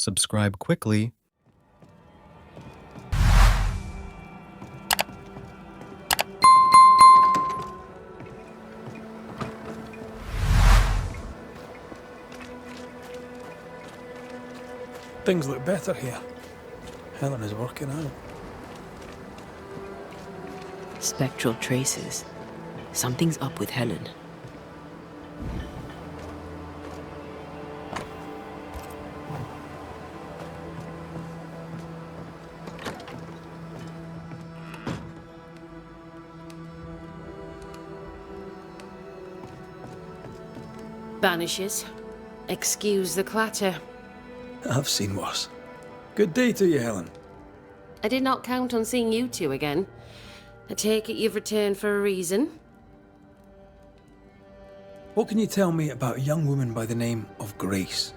Subscribe quickly. Things look better here. Helen is working out. Spectral traces. Something's up with Helen. Banishers. Excuse the clatter. I've seen worse. Good day to you, Helen. I did not count on seeing you two again. I take it you've returned for a reason? What can you tell me about a young woman by the name of Grace?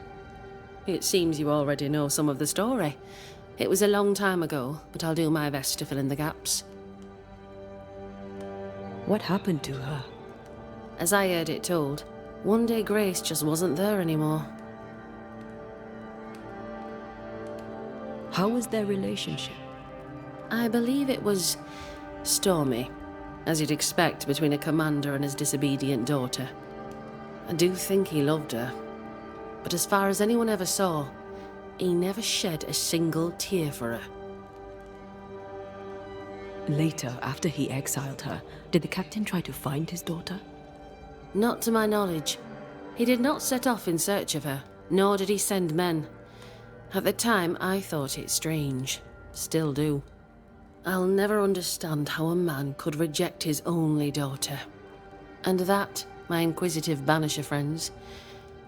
It seems you already know some of the story. It was a long time ago, but I'll do my best to fill in the gaps. What happened to her? As I heard it told, one day Grace just wasn't there anymore. How was their relationship? I believe it was stormy, as you'd expect between a commander and his disobedient daughter. I do think he loved her, but as far as anyone ever saw, he never shed a single tear for her. Later, after he exiled her, did the captain try to find his daughter? Not to my knowledge. He did not set off in search of her, nor did he send men. At the time, I thought it strange. Still do. I'll never understand how a man could reject his only daughter. And that, my inquisitive Banisher friends,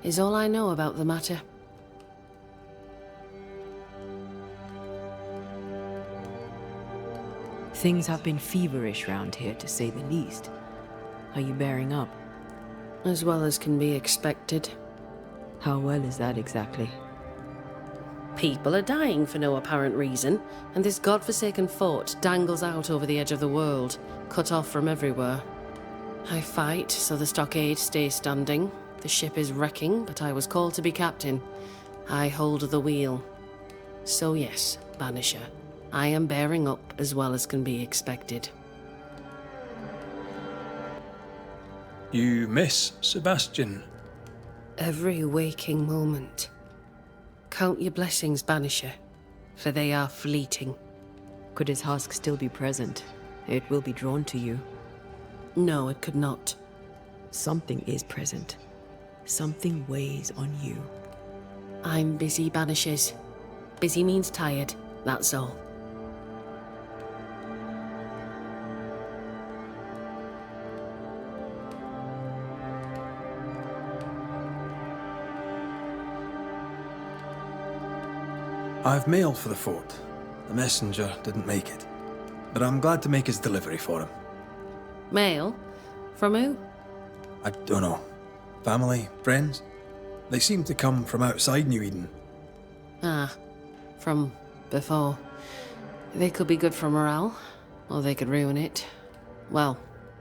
is all I know about the matter. Things have been feverish round here, to say the least. Are you bearing up? As well as can be expected. How well is that exactly? People are dying for no apparent reason, and this godforsaken fort dangles out over the edge of the world, cut off from everywhere. I fight so the stockade stays standing. The ship is wrecking, but I was called to be captain. I hold the wheel. So yes, Banisher, I am bearing up as well as can be expected. You miss Sebastian. Every waking moment. Count your blessings, Banisher, for they are fleeting. Could his husk still be present? It will be drawn to you. No, it could not. Something is present. Something weighs on you. I'm busy, Banishers. Busy means tired, that's all. I've mailed for the fort. The messenger didn't make it, but I'm glad to make his delivery for him. Mail? From who? I don't know. Family? Friends? They seem to come from outside New Eden. Ah, from before. They could be good for morale, or they could ruin it. Well,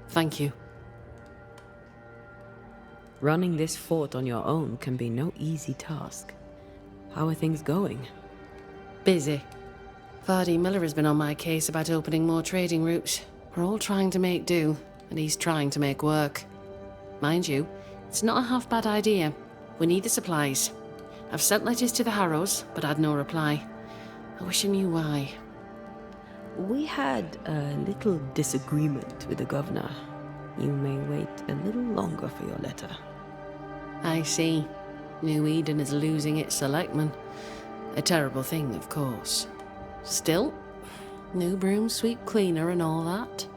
thank you. Running this fort on your own can be no easy task. How are things going? Busy. Vardy Miller has been on my case about opening more trading routes. We're all trying to make do, and he's trying to make work. Mind you, it's not a half bad idea. We need the supplies. I've sent letters to the Harrows, but had no reply. I wish I knew why. We had a little disagreement with the governor. You may wait a little longer for your letter. I see. New Eden is losing its selectmen. A terrible thing, of course. Still, new broom sweep cleaner and all that.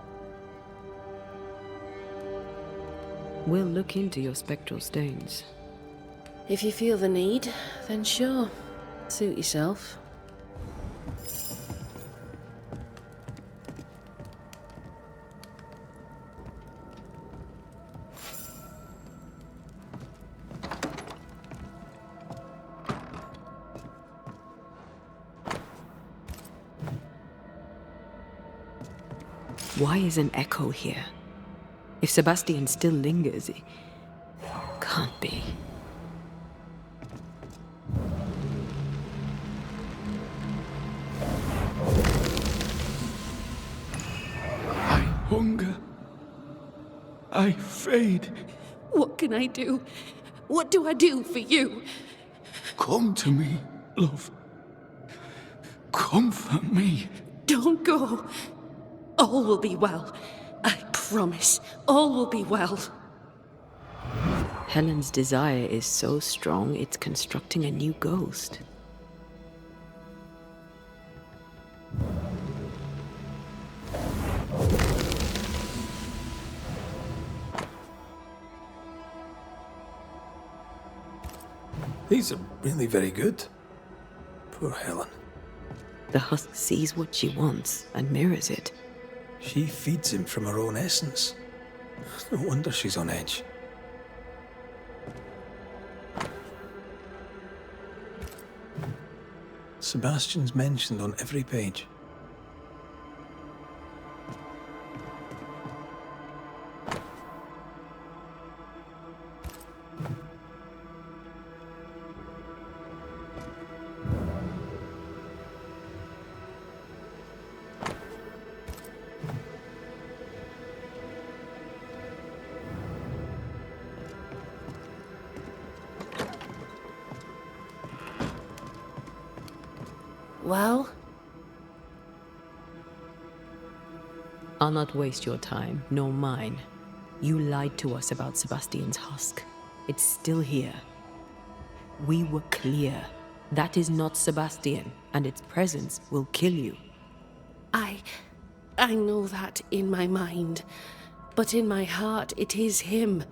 We'll look into your spectral stains. If you feel the need, then sure. Suit yourself. Why is an echo here? If Sebastian still lingers, it can't be. hunger. I fade. What can I do? What do I do for you? Come to me, love. Comfort me. Don't go. All will be well. I promise. All will be well. Helen's desire is so strong, it's constructing a new ghost. These are really very good. Poor Helen. The husk sees what she wants and mirrors it. She feeds him from her own essence. No wonder she's on edge. Sebastian's mentioned on every page. Well? I'll not waste your time, nor mine. You lied to us about Sebastian's husk. It's still here. We were clear. That is not Sebastian, and its presence will kill you. I know that in my mind. But in my heart, it is him.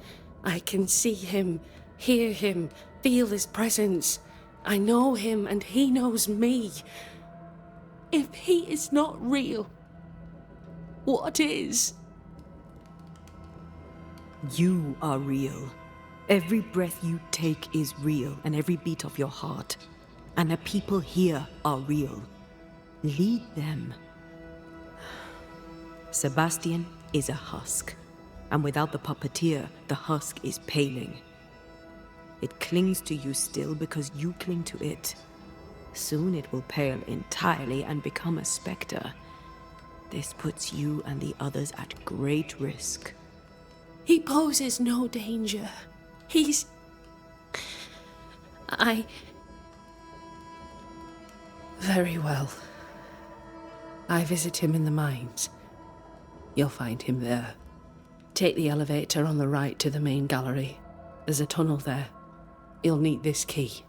I can see him, hear him, feel his presence. I know him, and he knows me. If he is not real, what is? You are real. Every breath you take is real, and every beat of your heart. And the people here are real. Lead them. Sebastian is a husk, and without the puppeteer, the husk is paling. It clings to you still because you cling to it. Soon it will pale entirely and become a specter. This puts you and the others at great risk. He poses no danger. He's... Very well. I visit him in the mines. You'll find him there. Take the elevator on the right to the main gallery. There's a tunnel there. You'll need this key.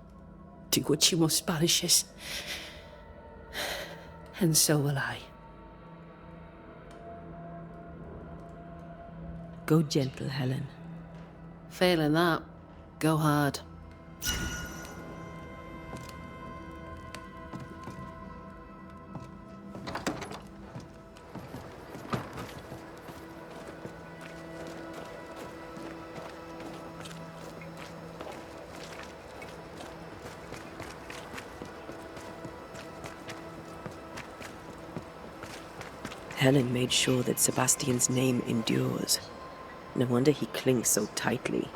Do what you must, Banishers. And so will I. Go gentle, Helen. Failing that, go hard. Helen made sure that Sebastian's name endures. No wonder he clings so tightly.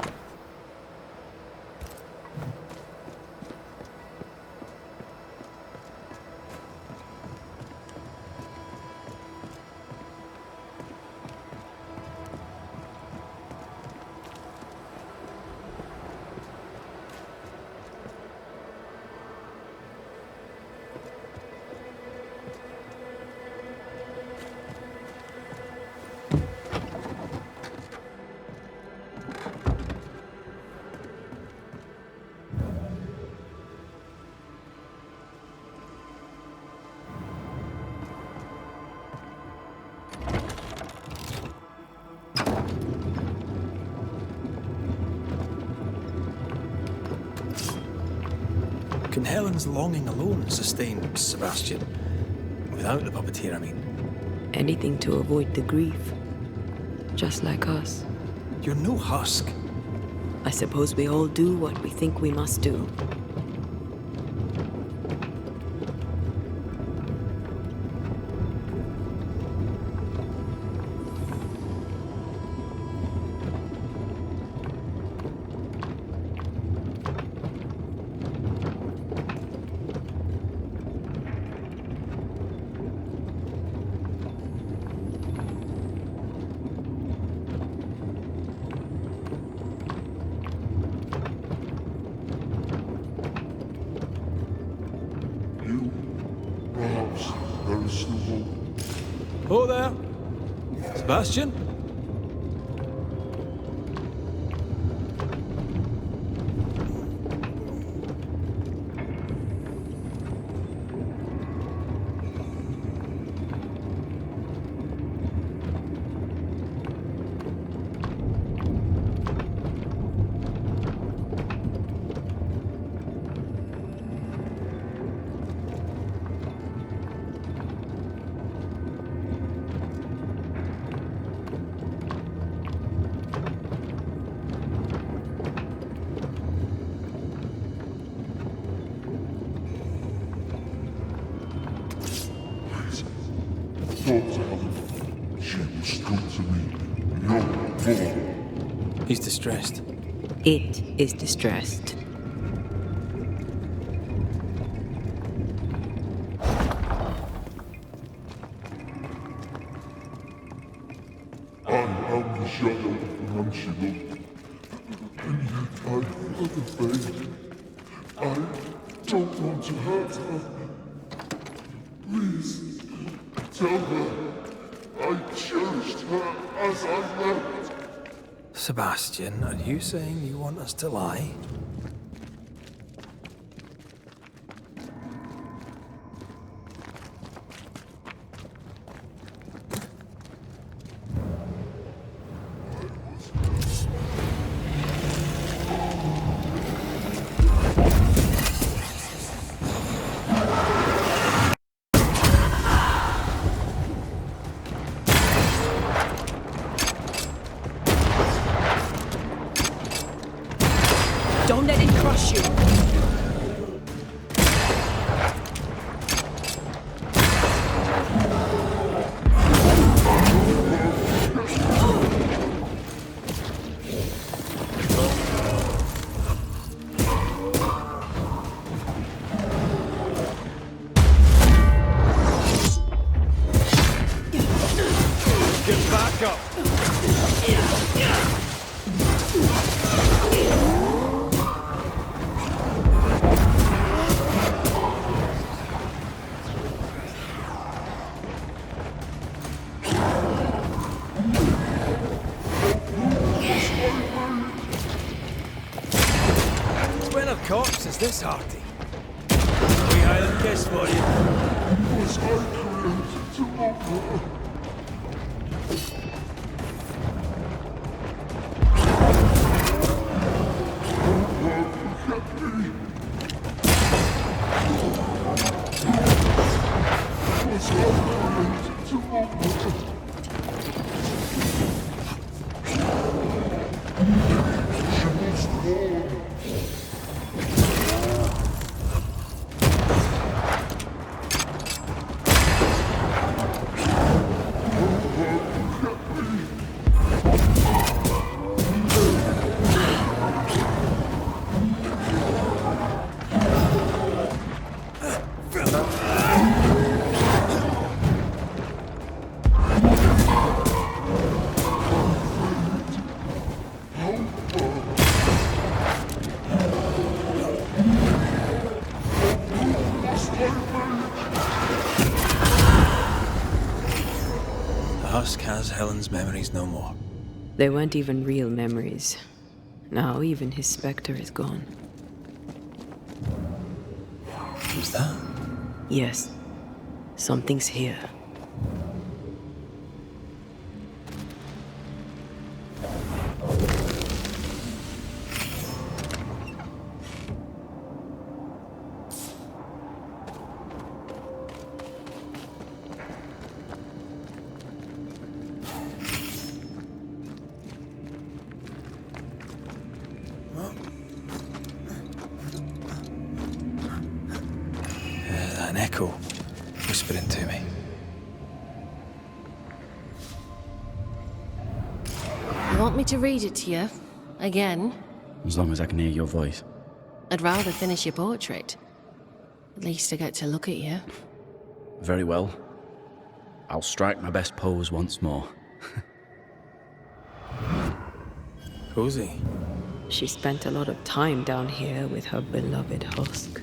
Can Helen's longing alone sustain Sebastian? Without the puppeteer, I mean. Anything to avoid the grief. Just like us. You're no husk. I suppose we all do what we think we must do. you. Perhaps there is still hope. Oh there! Sebastian? Dr. Helen, she was come to me. Your mom. He's distressed. It is distressed. I am the shadow of the man she loved. And yet I feel the pain. I don't want to hurt her. Please, tell her I cherished her as I left. Sebastian, are you saying you want us to lie? Don't let it crush you. Get back up! When of corpse is this, Artie? We Highland kiss for you. Was I created to love her? The husk has Helen's memories no more. They weren't even real memories. Now even his specter is gone. Who's that? Yes, something's here. An echo whispering to me. You want me to read it to you? Again? As long as I can hear your voice. I'd rather finish your portrait. At least I get to look at you. Very well. I'll strike my best pose once more. Cozy. She spent a lot of time down here with her beloved husk.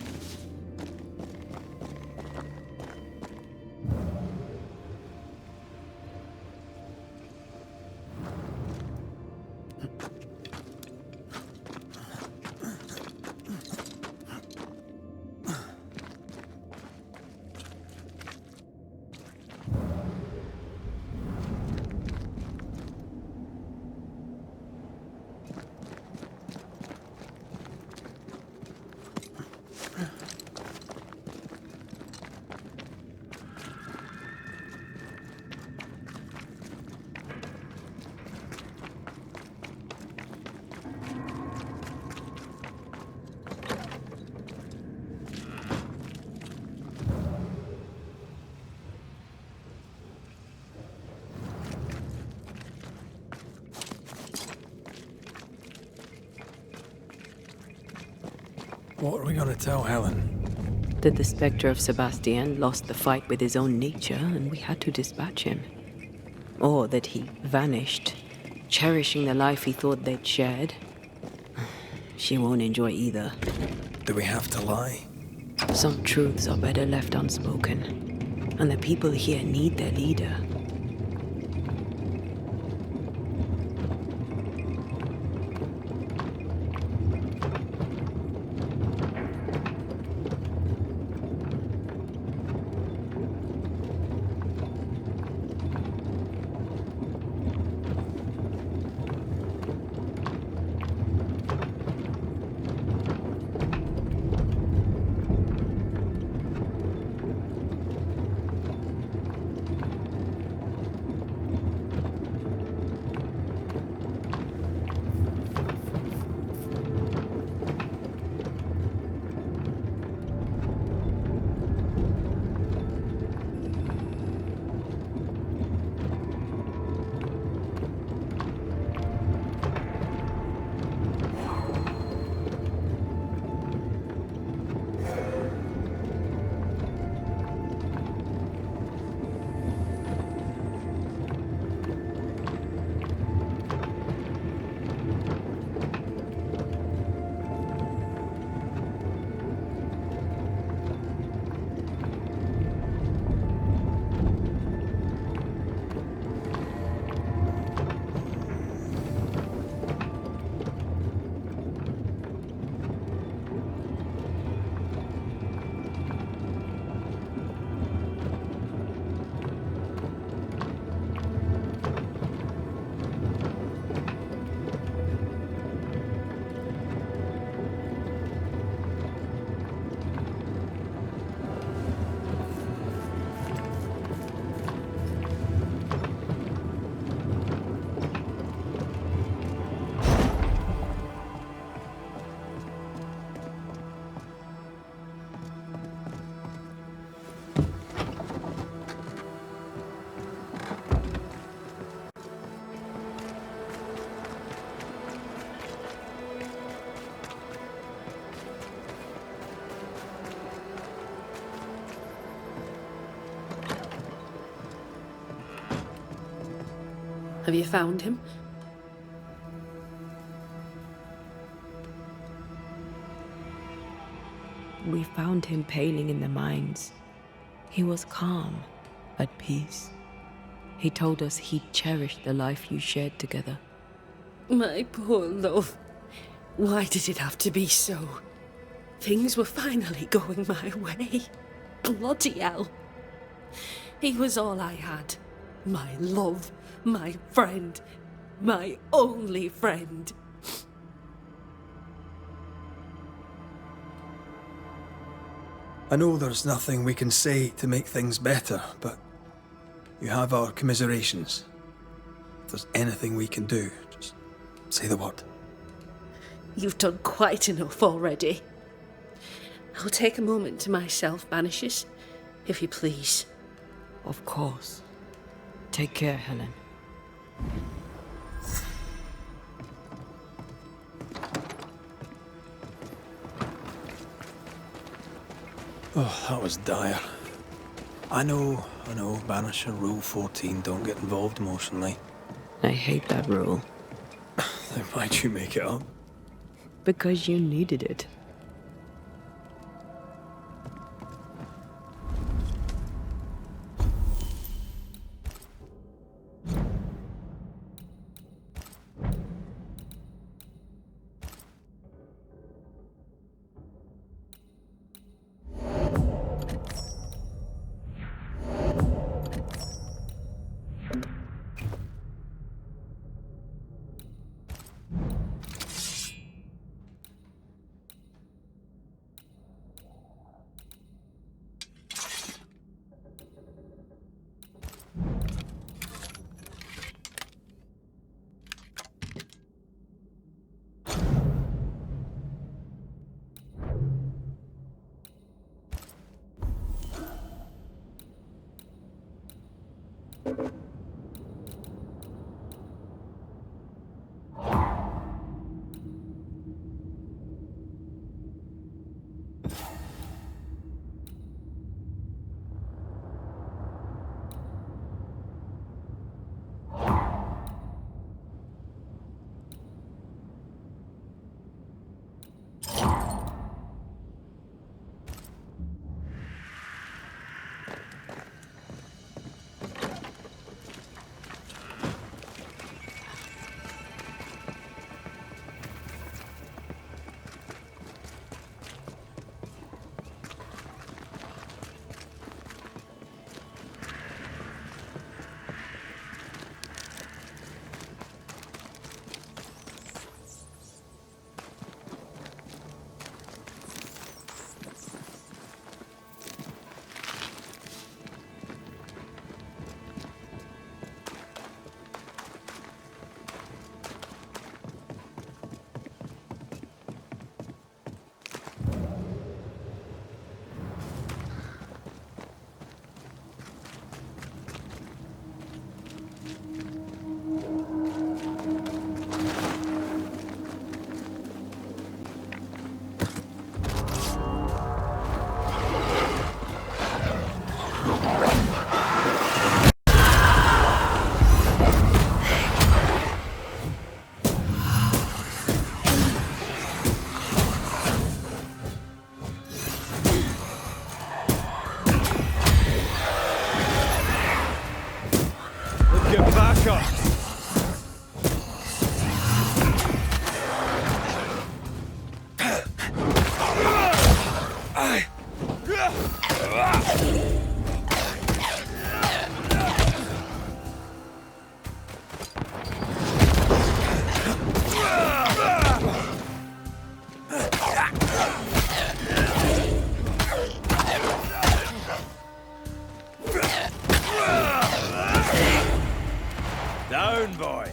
What are we gonna tell Helen? That the spectre of Sebastian lost the fight with his own nature and we had to dispatch him. Or that he vanished, cherishing the life he thought they'd shared. She won't enjoy either. Do we have to lie? Some truths are better left unspoken, and the people here need their leader. Have you found him? We found him paling in the mines. He was calm, at peace. He told us he'd cherished the life you shared together. My poor love. Why did it have to be so? Things were finally going my way. Bloody hell. He was all I had. My love, my friend, my only friend. I know there's nothing we can say to make things better, but you have our commiserations. If there's anything we can do, just say the word. You've done quite enough already. I'll take a moment to myself, Banishers, if you please. Of course. Take care, Helen. Oh, that was dire. I know, Banisher Rule 14, don't get involved emotionally. I hate that rule. Then why'd you make it up? Because you needed it. Down, boy.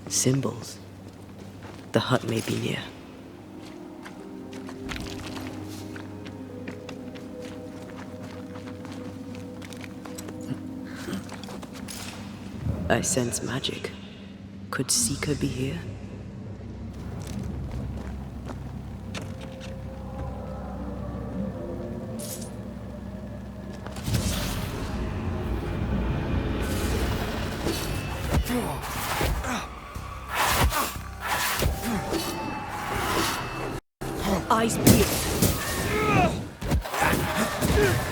Symbols. The hut may be near. I sense magic. Could Seeker be here? Eyes peeled.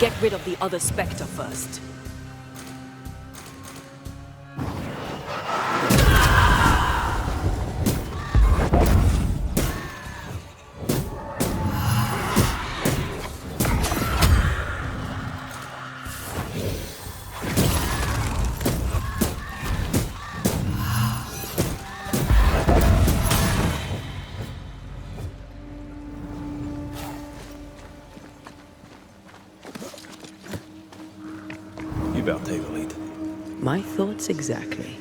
Get rid of the other Spectre first. You better take the lead. My thoughts exactly.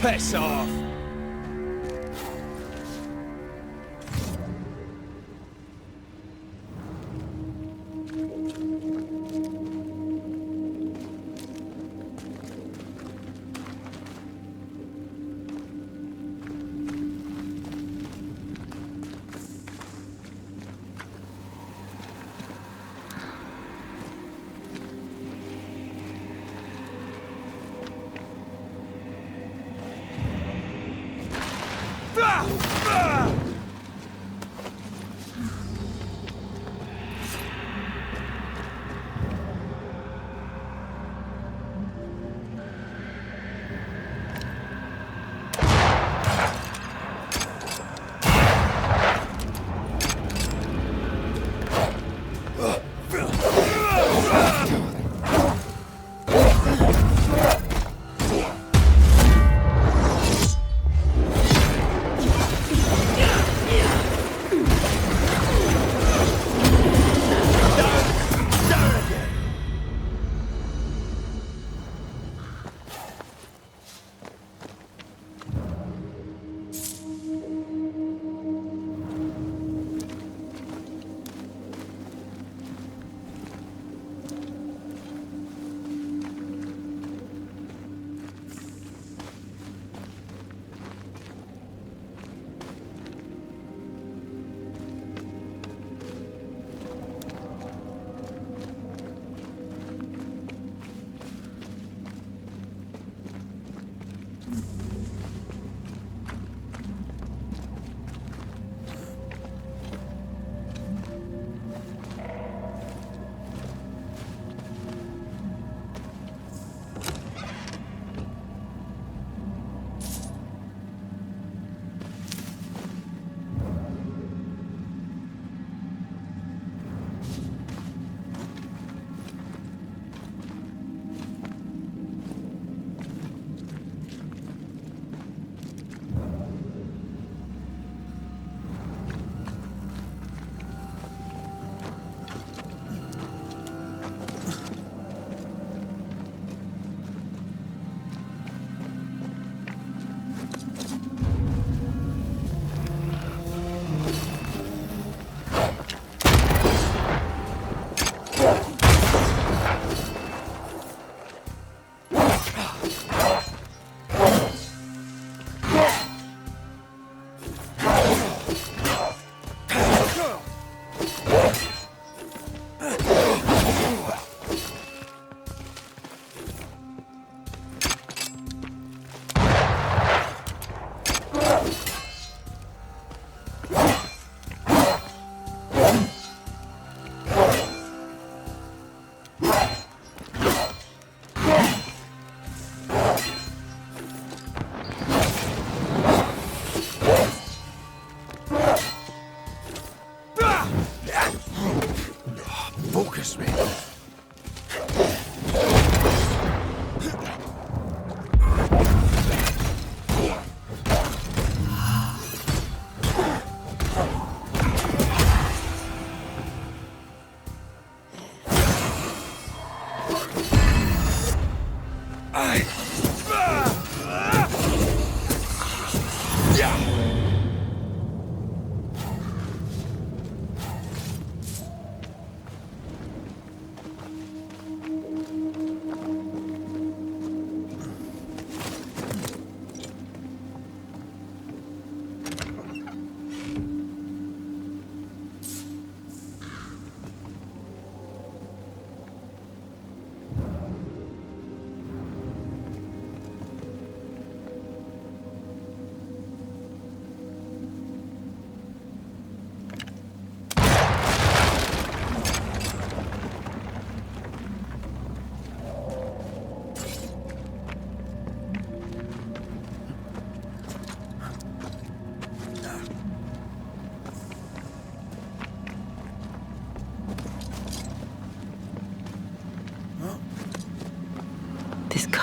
Piss off!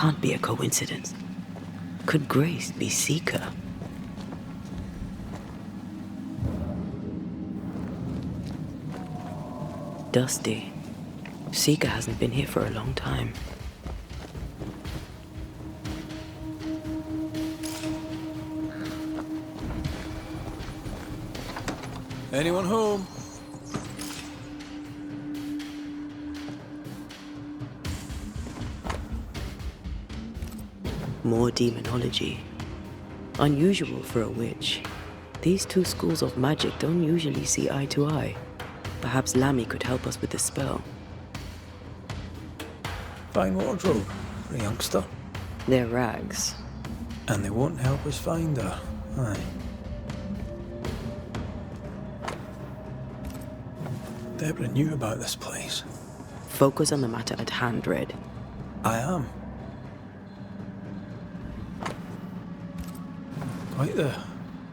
can't be a coincidence. Could Grace be Seeker? Dusty. Seeker hasn't been here for a long time. Anyone home? More demonology. Unusual for a witch. These two schools of magic don't usually see eye to eye. Perhaps Lammy could help us with the spell. Fine wardrobe for a youngster. They're rags. And they won't help us find her. Aye. Deborah knew about this place. Focus on the matter at hand, Red. I am. Quite the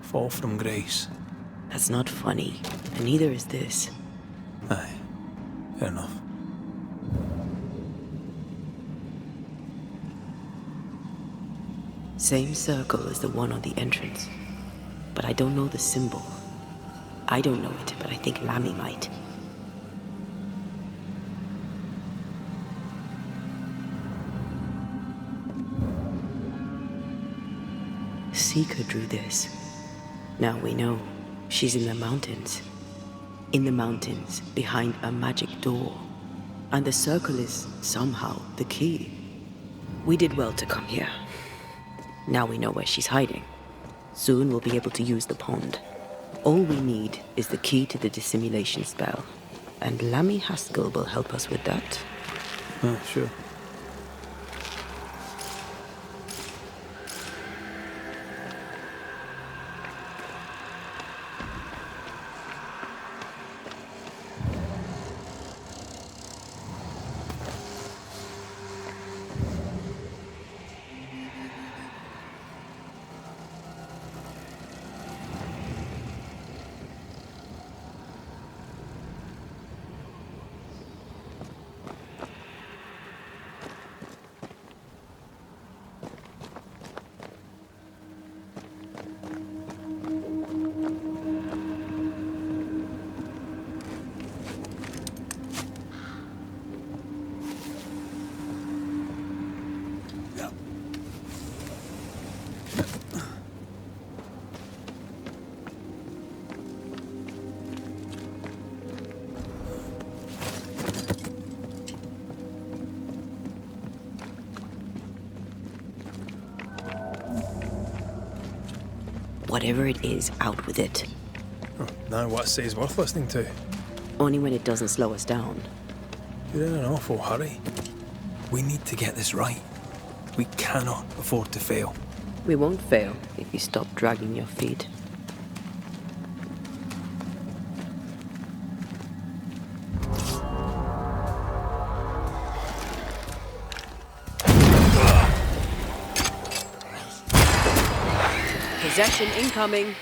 fall from grace. That's not funny, and neither is this. Aye, fair enough. Same circle as the one on the entrance. But I don't know the symbol. I don't know it, but I think Lammy might. Seeker drew this. Now we know. She's in the mountains. In the mountains, behind a magic door. And the circle is, somehow, the key. We did well to come here. Now we know where she's hiding. Soon we'll be able to use the pond. All we need is the key to the dissimulation spell. And Lammy Haskell will help us with that. Sure. Whatever it is, out with it. Oh, now what say's worth listening to? Only when it doesn't slow us down. You're in an awful hurry. We need to get this right. We cannot afford to fail. We won't fail if you stop dragging your feet. Possession incoming.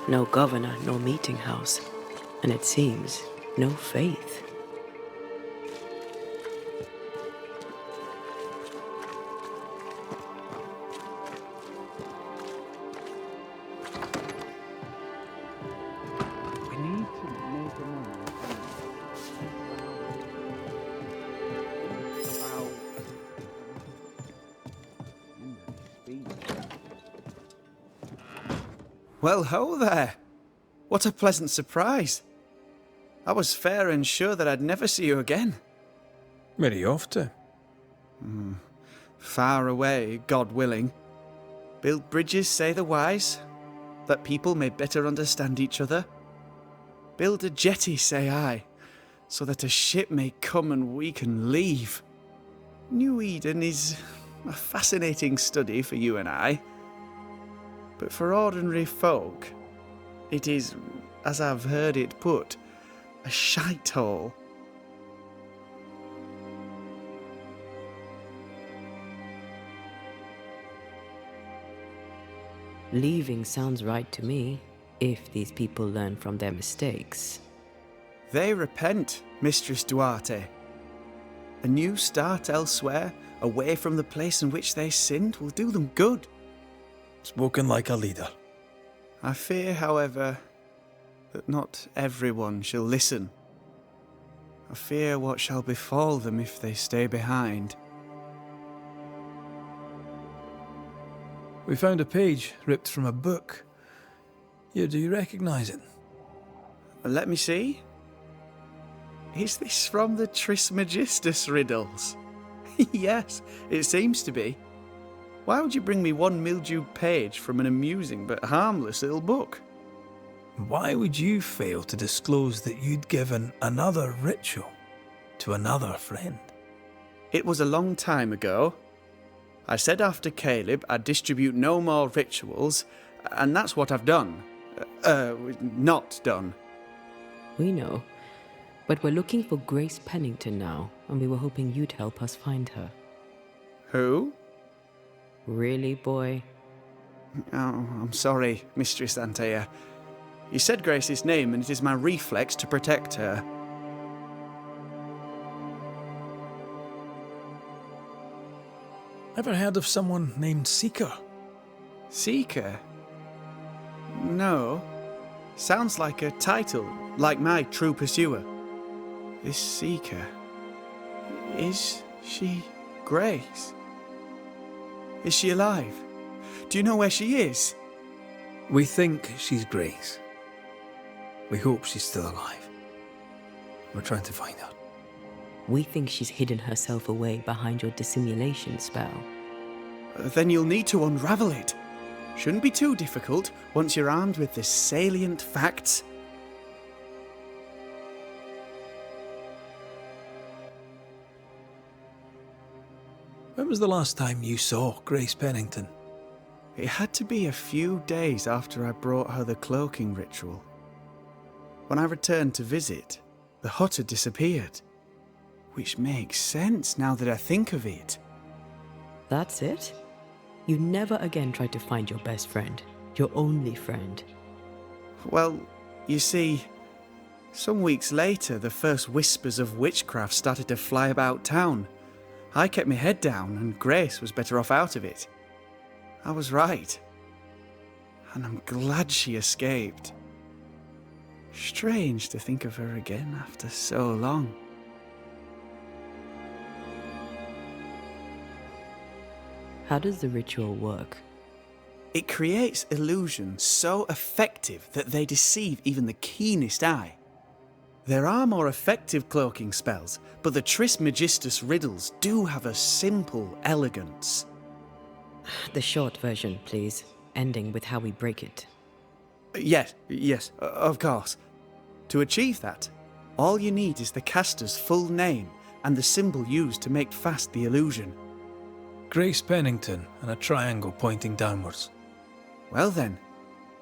No governor, no meeting house, and it seems no faith. Well, ho there! What a pleasant surprise. I was fair and sure that I'd never see you again. Where are you off to? Far away, God willing. Build bridges, say the wise, that people may better understand each other. Build a jetty, say I, so that a ship may come and we can leave. New Eden is a fascinating study for you and I. But for ordinary folk, it is, as I've heard it put, a shite hole. Leaving sounds right to me, if these people learn from their mistakes. They repent, Mistress Duarte. A new start elsewhere, away from the place in which they sinned, will do them good. Spoken like a leader. I fear, however, that not everyone shall listen. I fear what shall befall them if they stay behind. We found a page ripped from a book. Here, do you recognize it? Let me see. Is this from the Trismegistus riddles? Yes, it seems to be. Why would you bring me one mildewed page from an amusing but harmless little book? Why would you fail to disclose that you'd given another ritual to another friend? It was a long time ago. I said after Caleb I'd distribute no more rituals, and that's what I've done. Not done. We know. But we're looking for Grace Pennington now, and we were hoping you'd help us find her. Who? Really, boy? Oh, I'm sorry, Mistress Antea. You said Grace's name, and it is my reflex to protect her. Ever heard of someone named Seeker? Seeker? No. Sounds like a title, like my True Pursuer. This Seeker... Is she Grace? Is she alive? Do you know where she is? We think she's Grace. We hope she's still alive. We're trying to find her. We think she's hidden herself away behind your dissimulation spell. Then you'll need to unravel it. Shouldn't be too difficult once you're armed with the salient facts. When was the last time you saw Grace Pennington? It had to be a few days after I brought her the cloaking ritual. When I returned to visit, the hut had disappeared. Which makes sense now that I think of it. That's it? You never again tried to find your best friend, your only friend. Well, you see, some weeks later the first whispers of witchcraft started to fly about town. I kept my head down and Grace was better off out of it. I was right. And I'm glad she escaped. Strange to think of her again after so long. How does the ritual work? It creates illusions so effective that they deceive even the keenest eye. There are more effective cloaking spells, but the Trismegistus riddles do have a simple elegance. The short version, please, ending with how we break it. Yes, of course. To achieve that, all you need is the caster's full name and the symbol used to make fast the illusion. Grace Pennington and a triangle pointing downwards. Well then,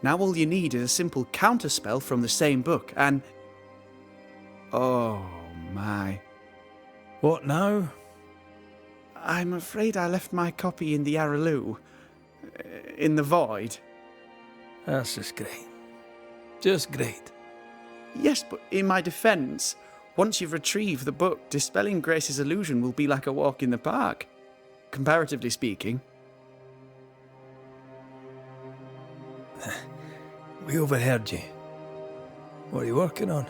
now all you need is a simple counterspell from the same book and... Oh my. What now? I'm afraid I left my copy in the Araloo. In the void. That's just great. Just great. Yes, but in my defence, once you've retrieved the book, dispelling Grace's illusion will be like a walk in the park. Comparatively speaking. We overheard you. What are you working on?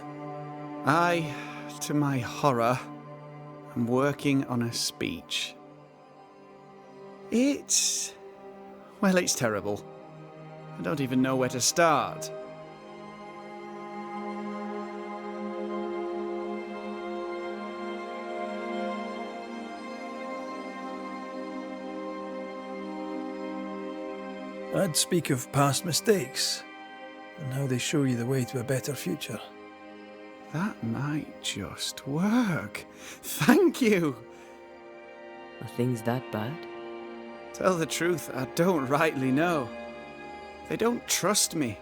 I, to my horror, am working on a speech. It's terrible. I don't even know where to start. I'd speak of past mistakes and how they show you the way to a better future. That might just work. Thank you. Are things that bad? Tell the truth, I don't rightly know. They don't trust me.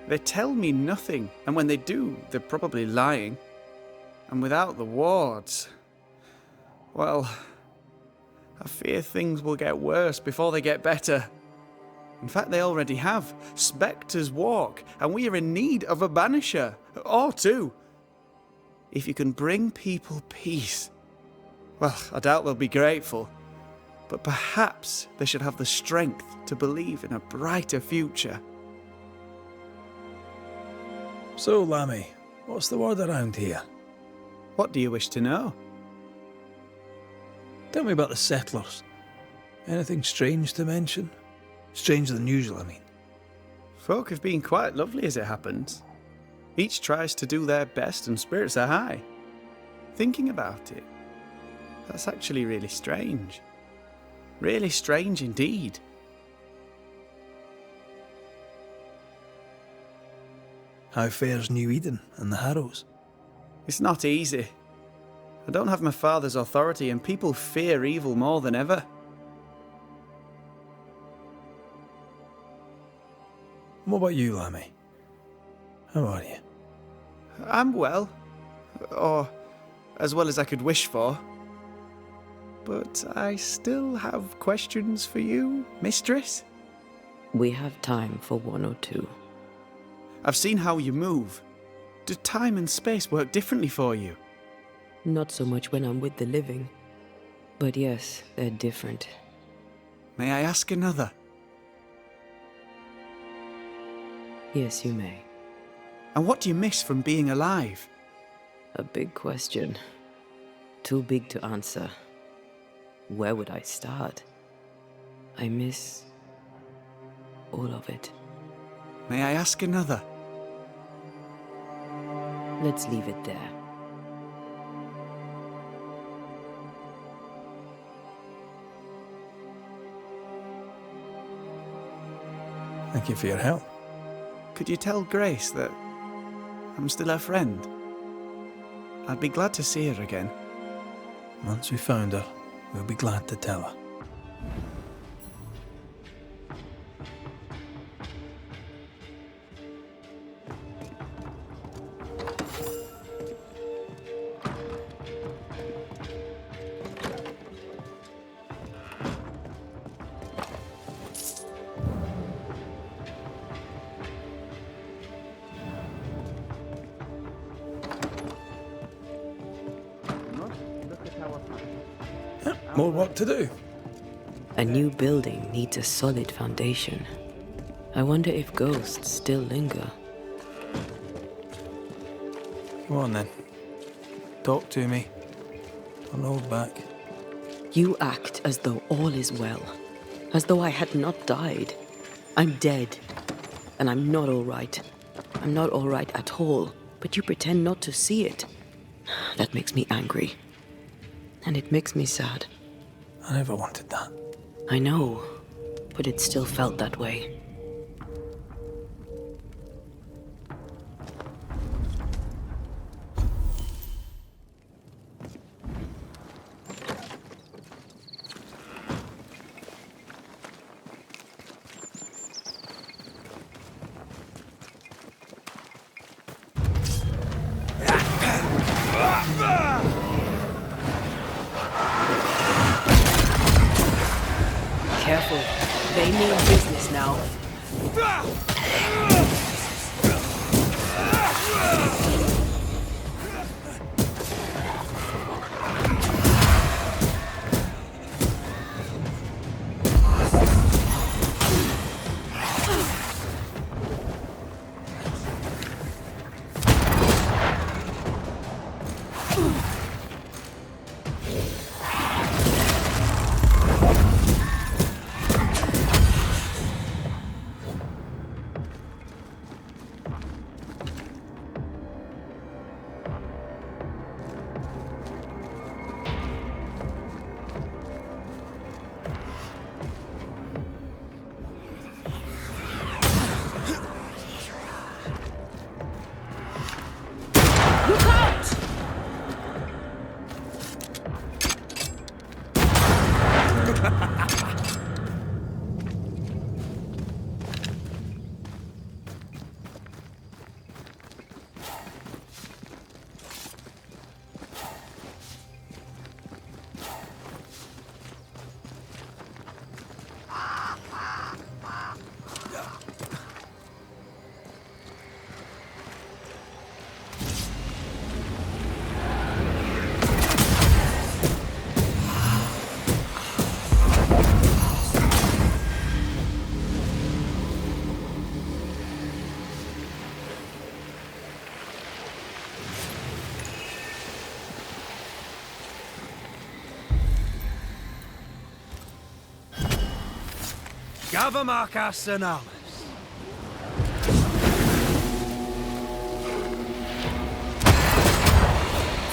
They tell me nothing, and when they do, they're probably lying. And without the wards, well, I fear things will get worse before they get better. In fact, they already have. Spectres walk, and we are in need of a banisher, or two. If you can bring people peace, well, I doubt they'll be grateful, but perhaps they should have the strength to believe in a brighter future. So, Lammy, what's the word around here? What do you wish to know? Tell me about the settlers. Anything strange to mention? Stranger than usual, I mean. Folk have been quite lovely as it happens. Each tries to do their best and spirits are high. Thinking about it, that's actually really strange. Really strange indeed. How fares New Eden and the Harrows? It's not easy. I don't have my father's authority and people fear evil more than ever. What about you, Lammy? How are you? I'm well. Or as well as I could wish for. But I still have questions for you, mistress. We have time for one or two. I've seen how you move. Do time and space work differently for you? Not so much when I'm with the living. But yes, they're different. May I ask another? Yes, you may. And what do you miss from being alive? A big question. Too big to answer. Where would I start? I miss all of it. May I ask another? Let's leave it there. Thank you for your help. Could you tell Grace that I'm still her friend? I'd be glad to see her again. Once we found her, we'll be glad to tell her. More work to do. A new building needs a solid foundation. I wonder if ghosts still linger. Come on then. Talk to me. Don't hold back. You act as though all is well. As though I had not died. I'm dead. And I'm not all right. I'm not all right at all. But you pretend not to see it. That makes me angry. And it makes me sad. I never wanted that. I know, but it still felt that way. Careful. They mean business now. Gavamarcas Analis.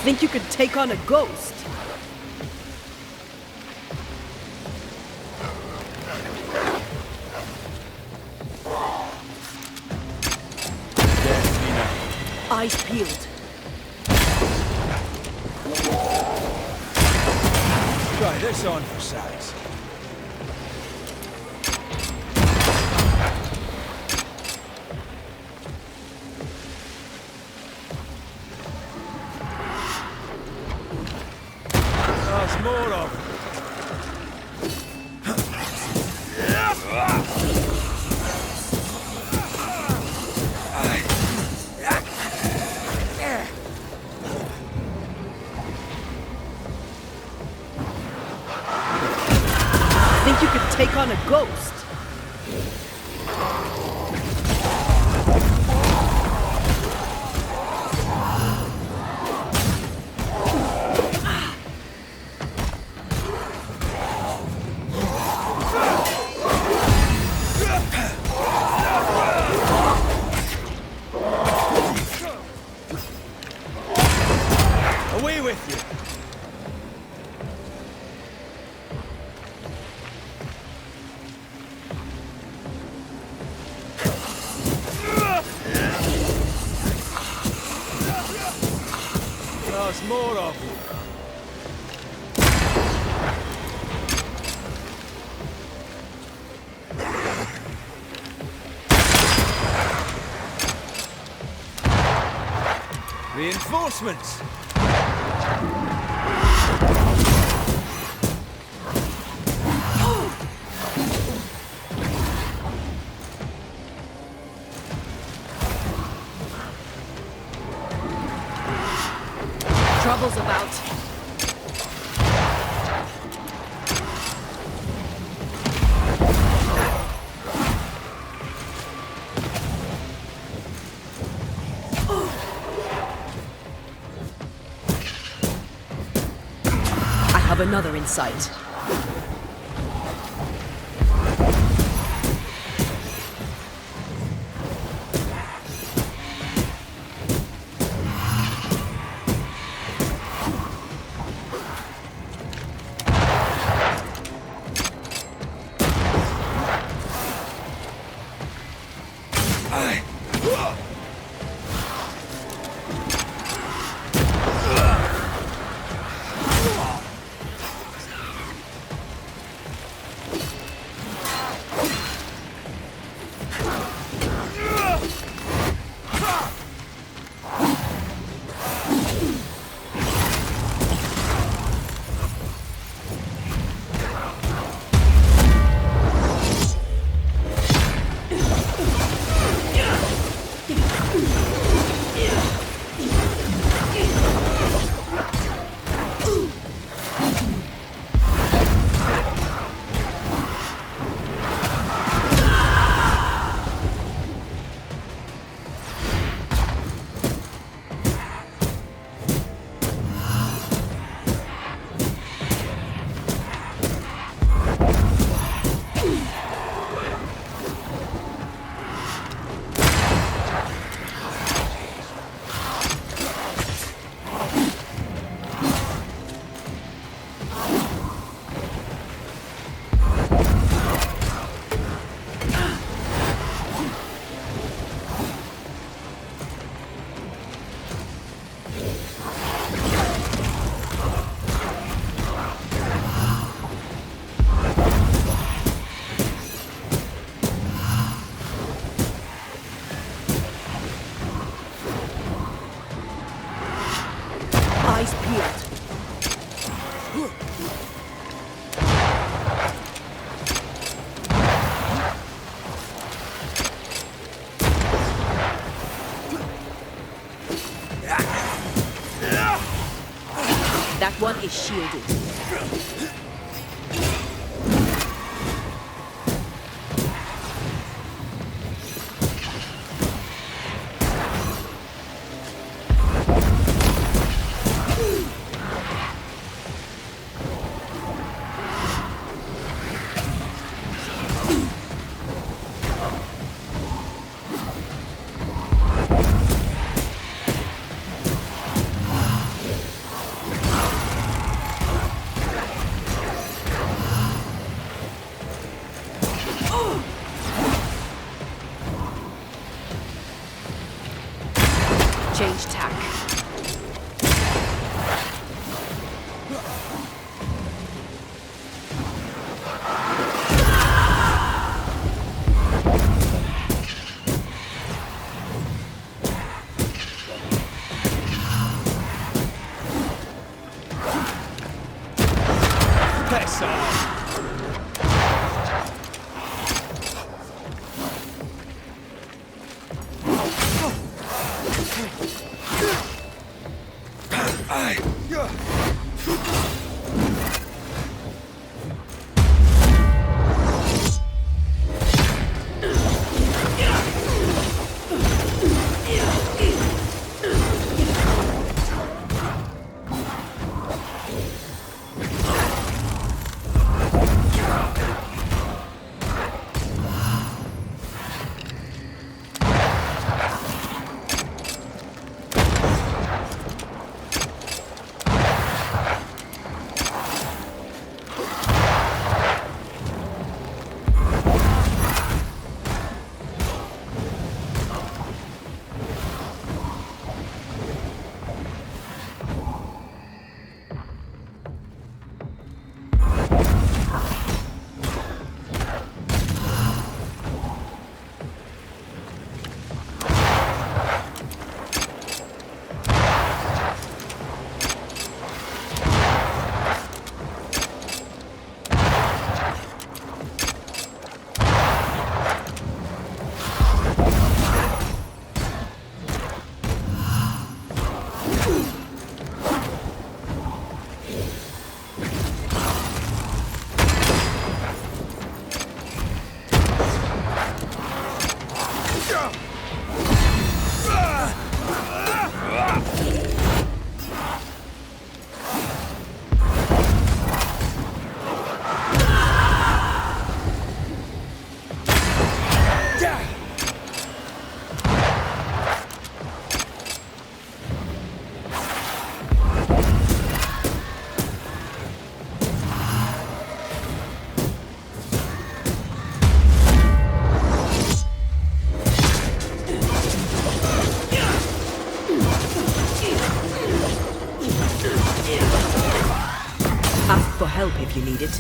Think you could take on a ghost? Eyes peeled. Try this on for size. There's more of them. Think you could take on a ghost? Away with you. There's more of you. Reinforcements. Trouble's about. I have another in sight. Eyes peeled. That one is shielded. Change tack. Piss off! Ask for help if you need it.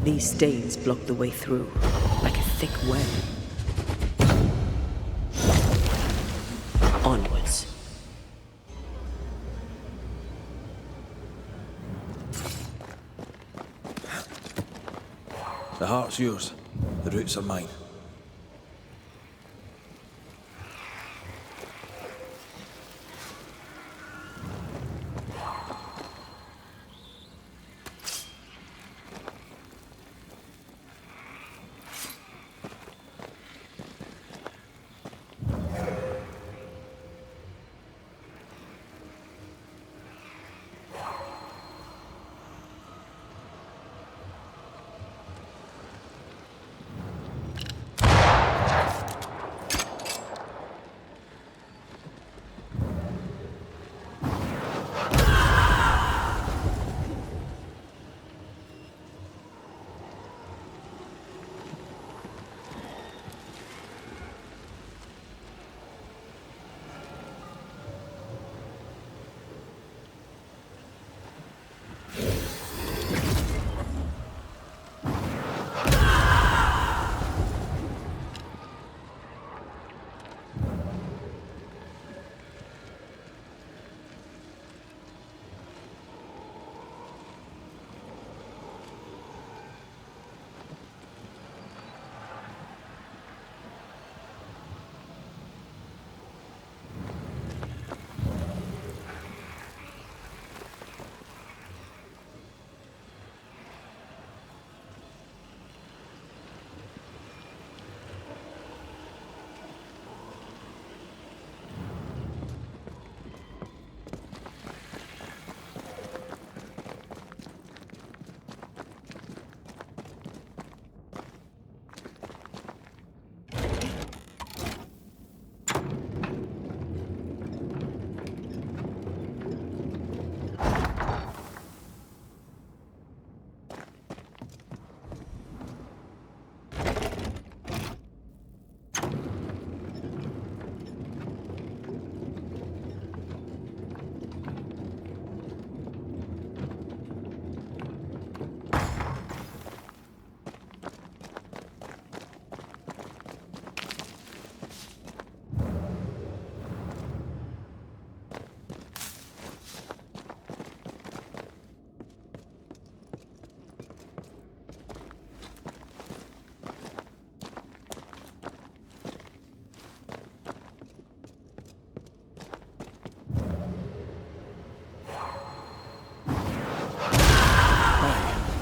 These stains block the way through, like a thick web. Onwards. The heart's yours. The roots are mine.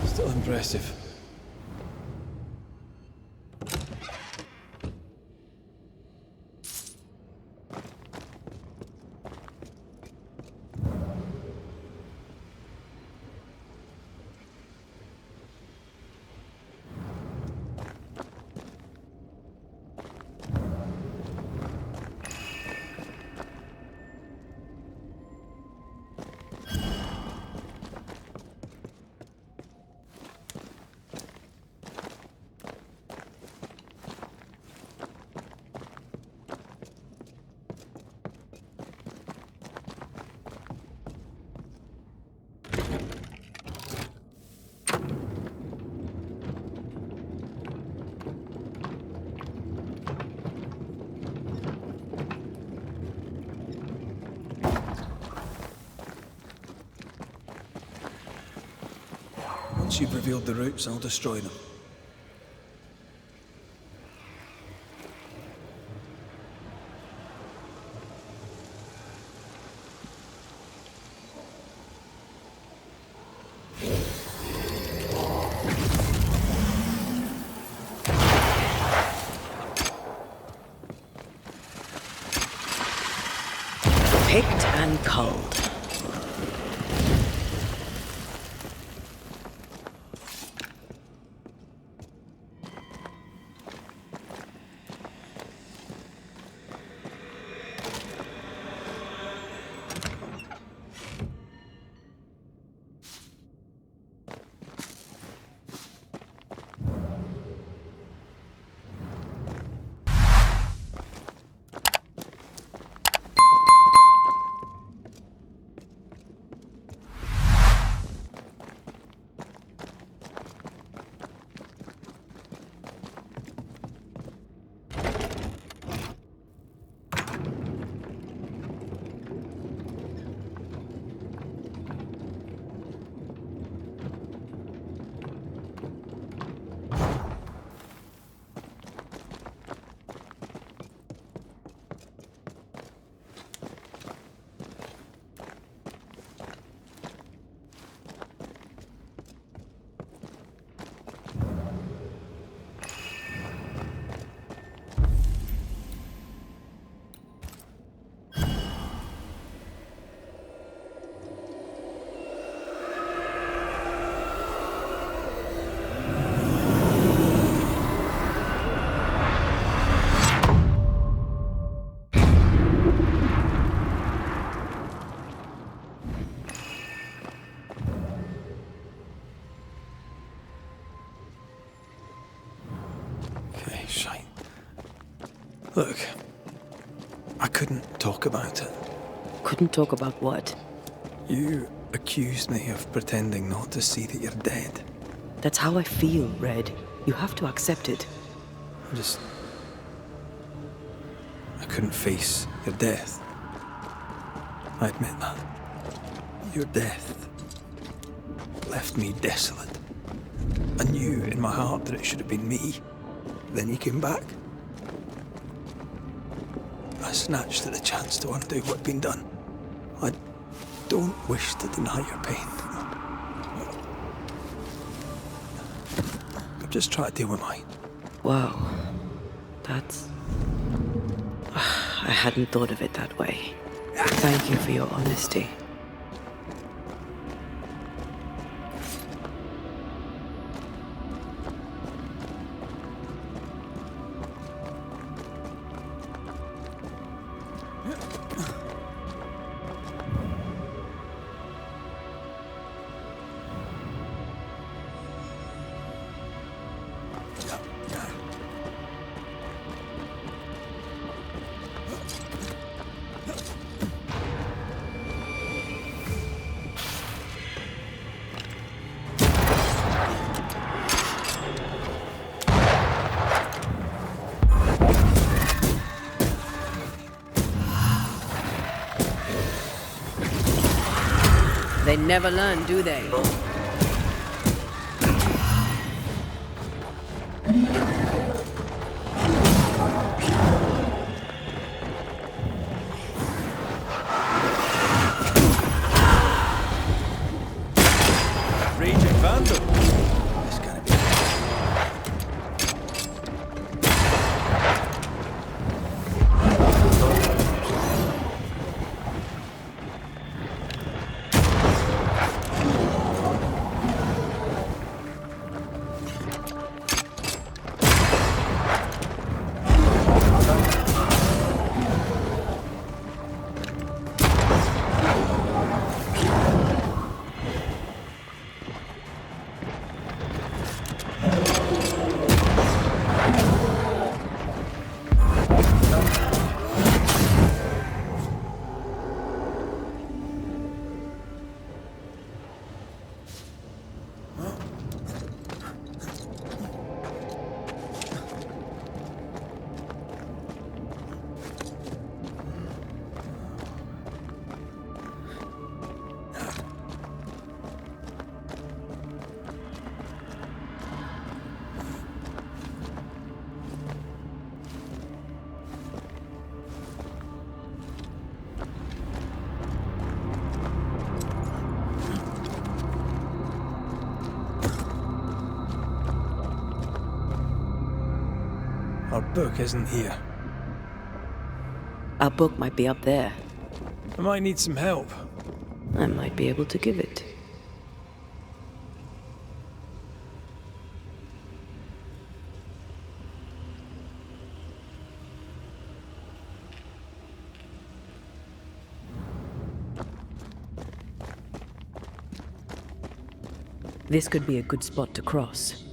Still impressive. Once you've revealed the roots, I'll destroy them. Picked and culled. Look, I couldn't talk about it. Couldn't talk about what? You accused me of pretending not to see that you're dead. That's how I feel, Red. You have to accept it. I couldn't face your death. I admit that. Your death left me desolate. I knew in my heart that it should have been me. Then you came back. I snatched at the chance to undo what'd been done. I don't wish to deny your pain. I've just tried to deal with mine. Wow. That's... I hadn't thought of it that way. Thank you for your honesty. They never learn, do they? Raging Vandal. It's gonna be... Our book isn't here. Our book might be up there. I might need some help. I might be able to give it. This could be a good spot to cross.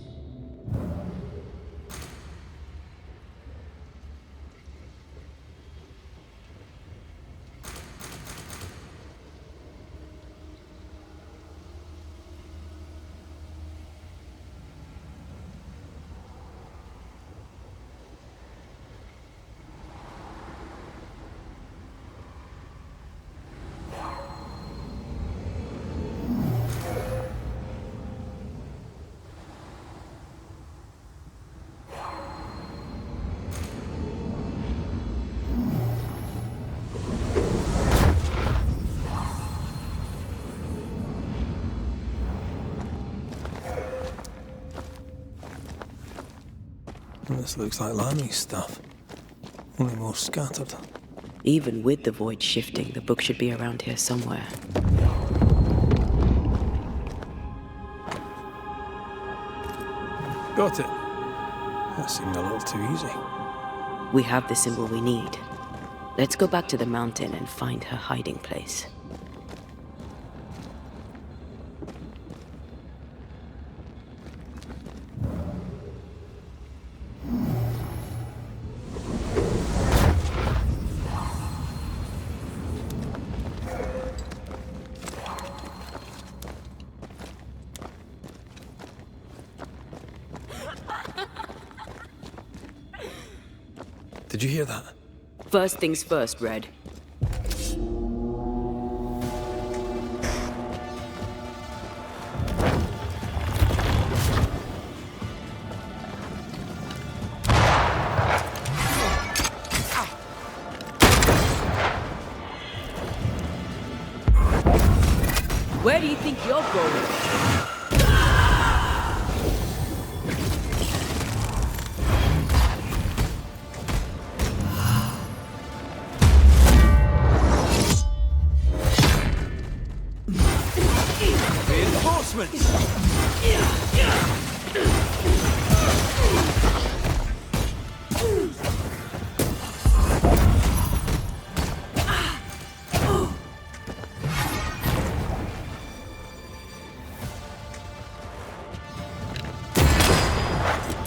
This looks like Lami's stuff. Only more scattered. Even with the void shifting, the book should be around here somewhere. Got it. That seemed a little too easy. We have the symbol we need. Let's go back to the mountain and find her hiding place. Did you hear that? First things first, Red. Where do you think you're going? Reinforcements!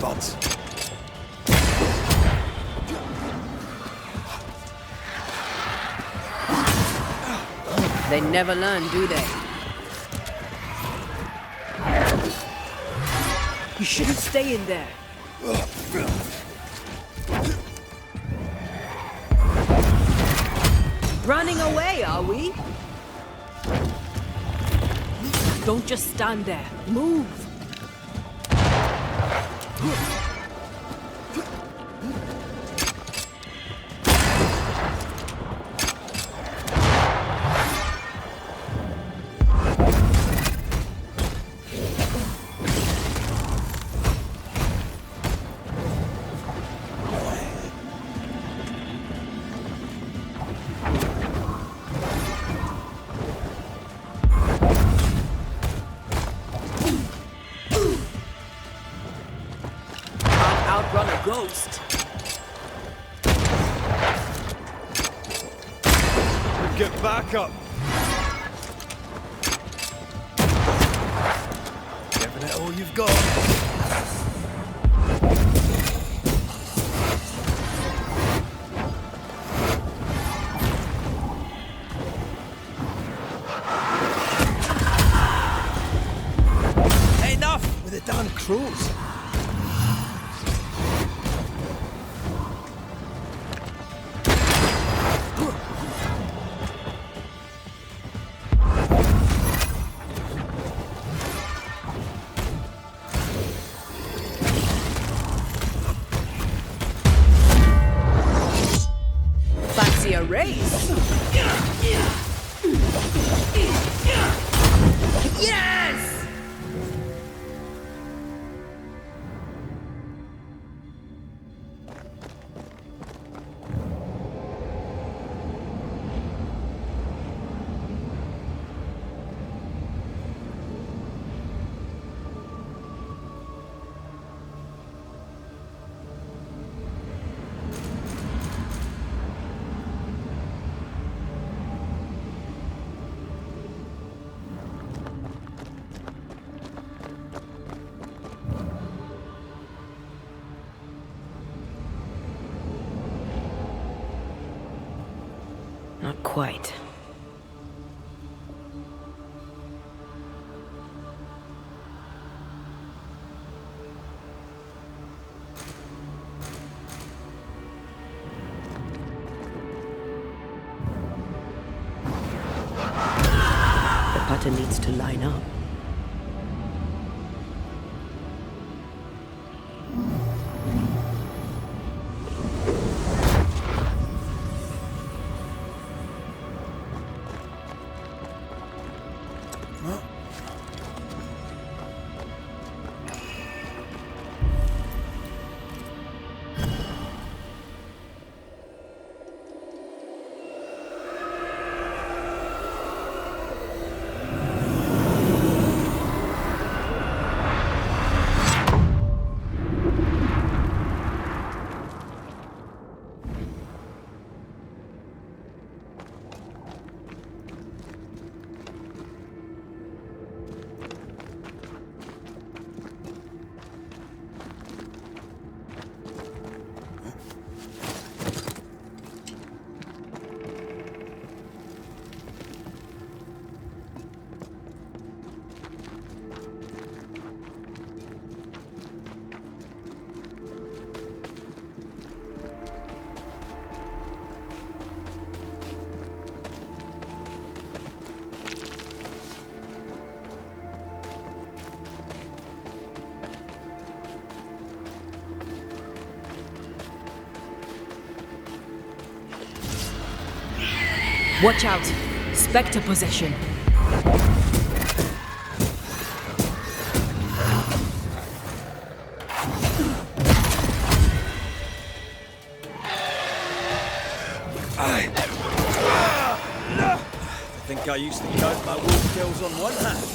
Buds. They never learn, do they? You shouldn't stay in there. Running away, are we? Don't just stand there. Move! Outrun a ghost. Get back up! Giving it all you've got. Enough with the damn crows! Fancy a race? Yes! Not quite. The pattern needs to line up. Watch out! Spectre possession. I think I used to count my wolf kills on one hand.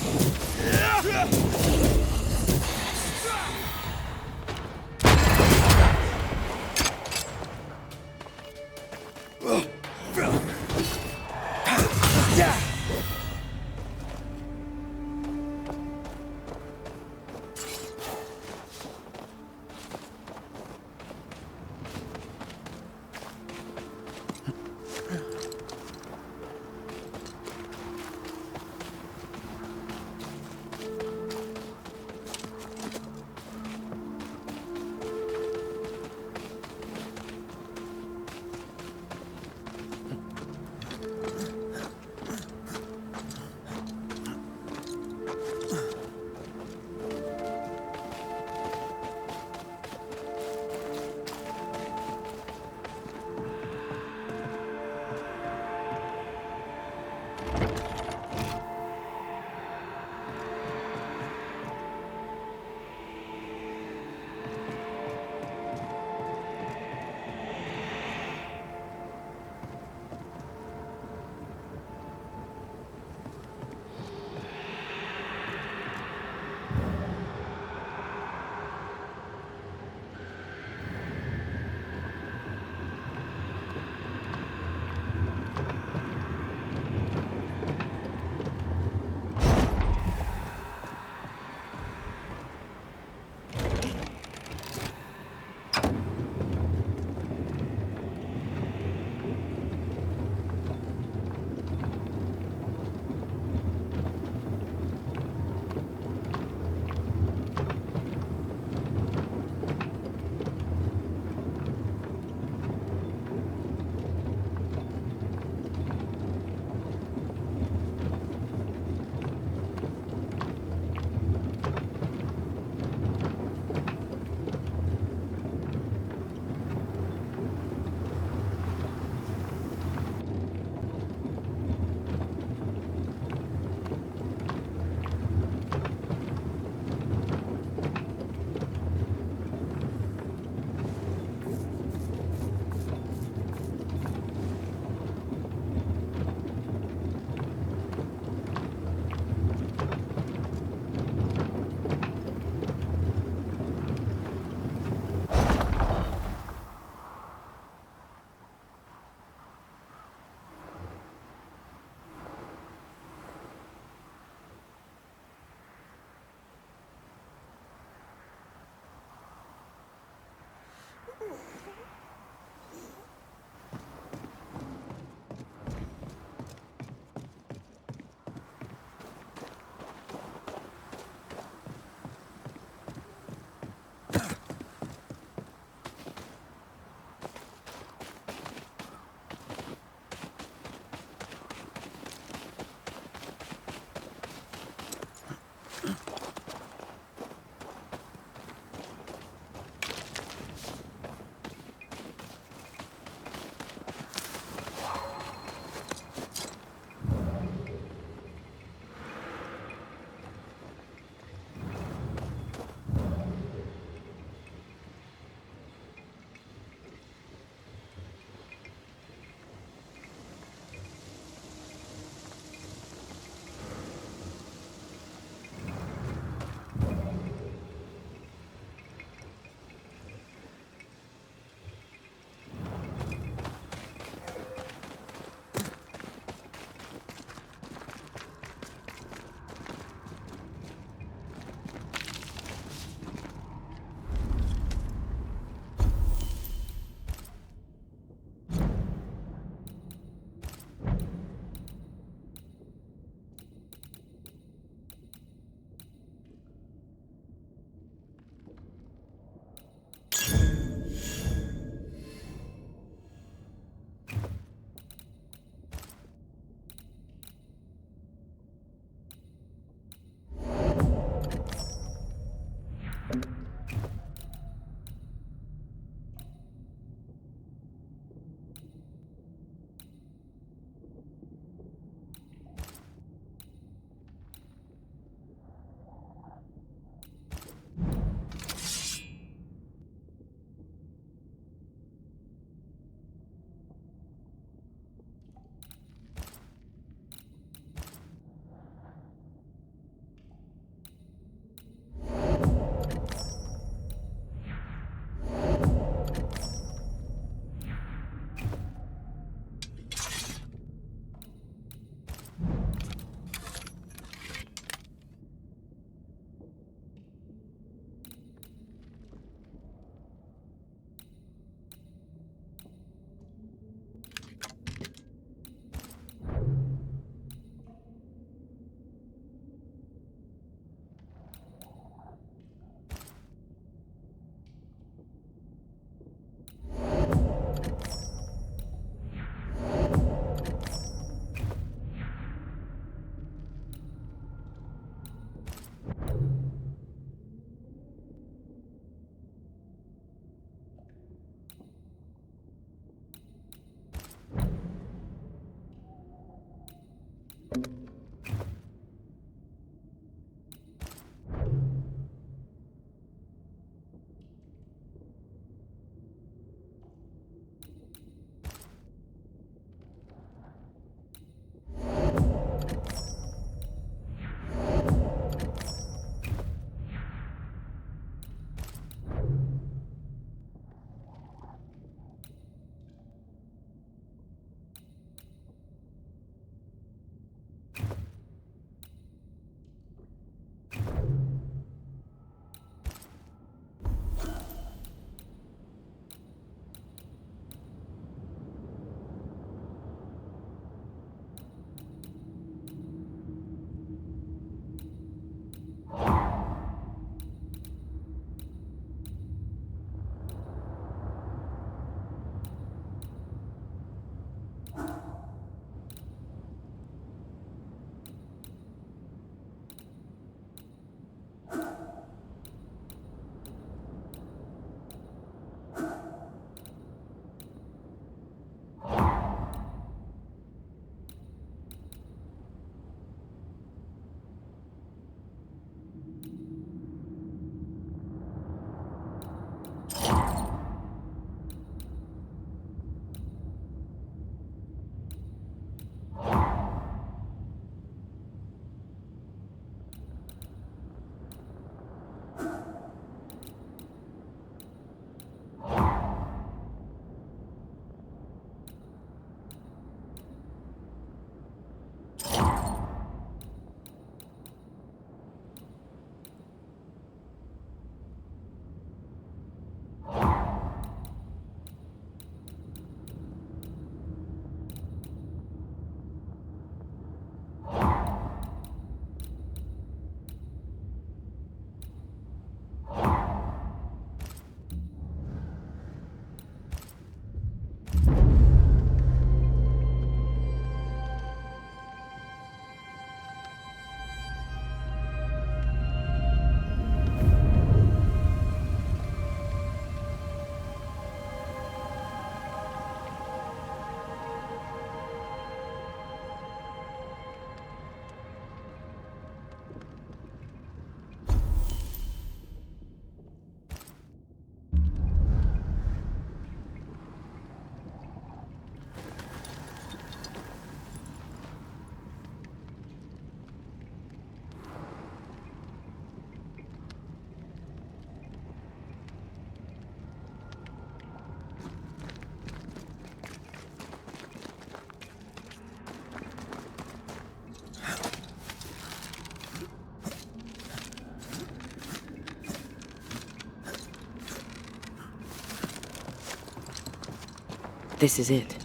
This is it.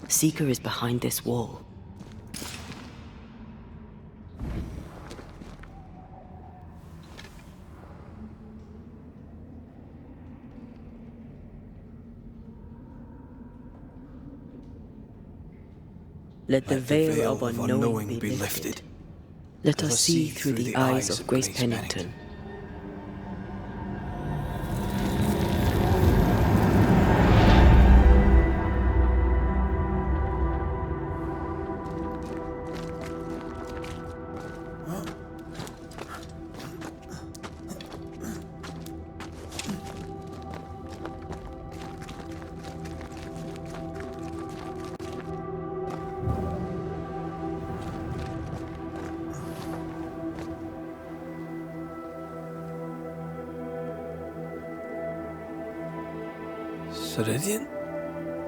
Seeker is behind this wall. Let the veil of unknowing be lifted. Let us see through the eyes of Grace Pennington. Ceridian?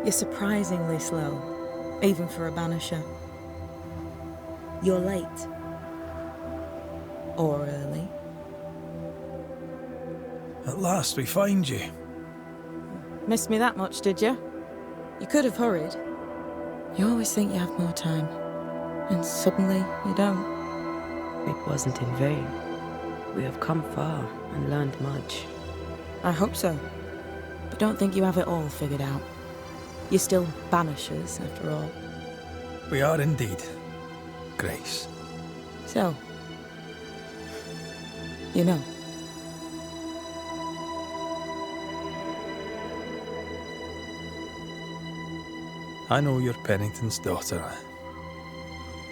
You're surprisingly slow, even for a banisher. You're late. Or early. At last we find you. Missed me that much, did you? You could have hurried. You always think you have more time, and suddenly you don't. It wasn't in vain. We have come far and learned much. I hope so. But don't think you have it all figured out. You're still banishers, after all. We are indeed, Grace. So, you know. I know you're Pennington's daughter.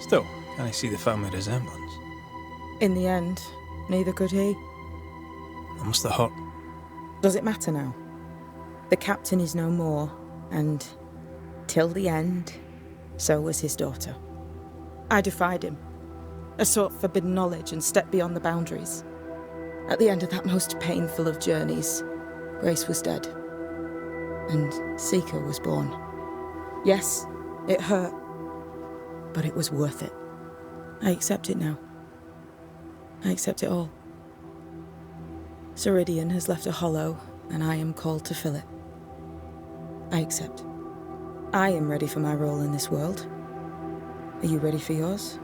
Still, can I see the family resemblance? In the end, neither could he. That must have hurt. Does it matter now? The captain is no more, and till the end, so was his daughter. I defied him. I sought forbidden knowledge and stepped beyond the boundaries. At the end of that most painful of journeys, Grace was dead. And Seeker was born. Yes, it hurt, but it was worth it. I accept it now. I accept it all. Ceridian has left a hollow, and I am called to fill it. I accept. I am ready for my role in this world. Are you ready for yours?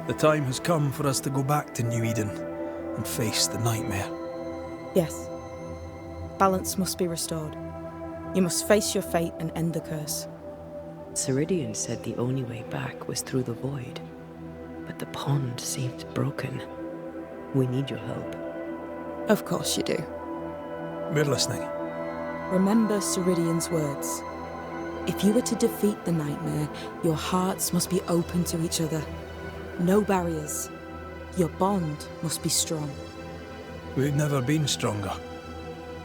The time has come for us to go back to New Eden and face the nightmare. Yes. Balance must be restored. You must face your fate and end the curse. Ceridian said the only way back was through the void. But the pond seemed broken. We need your help. Of course you do. We're listening. Remember Ceridian's words. If you were to defeat the nightmare, your hearts must be open to each other. No barriers. Your bond must be strong. We've never been stronger.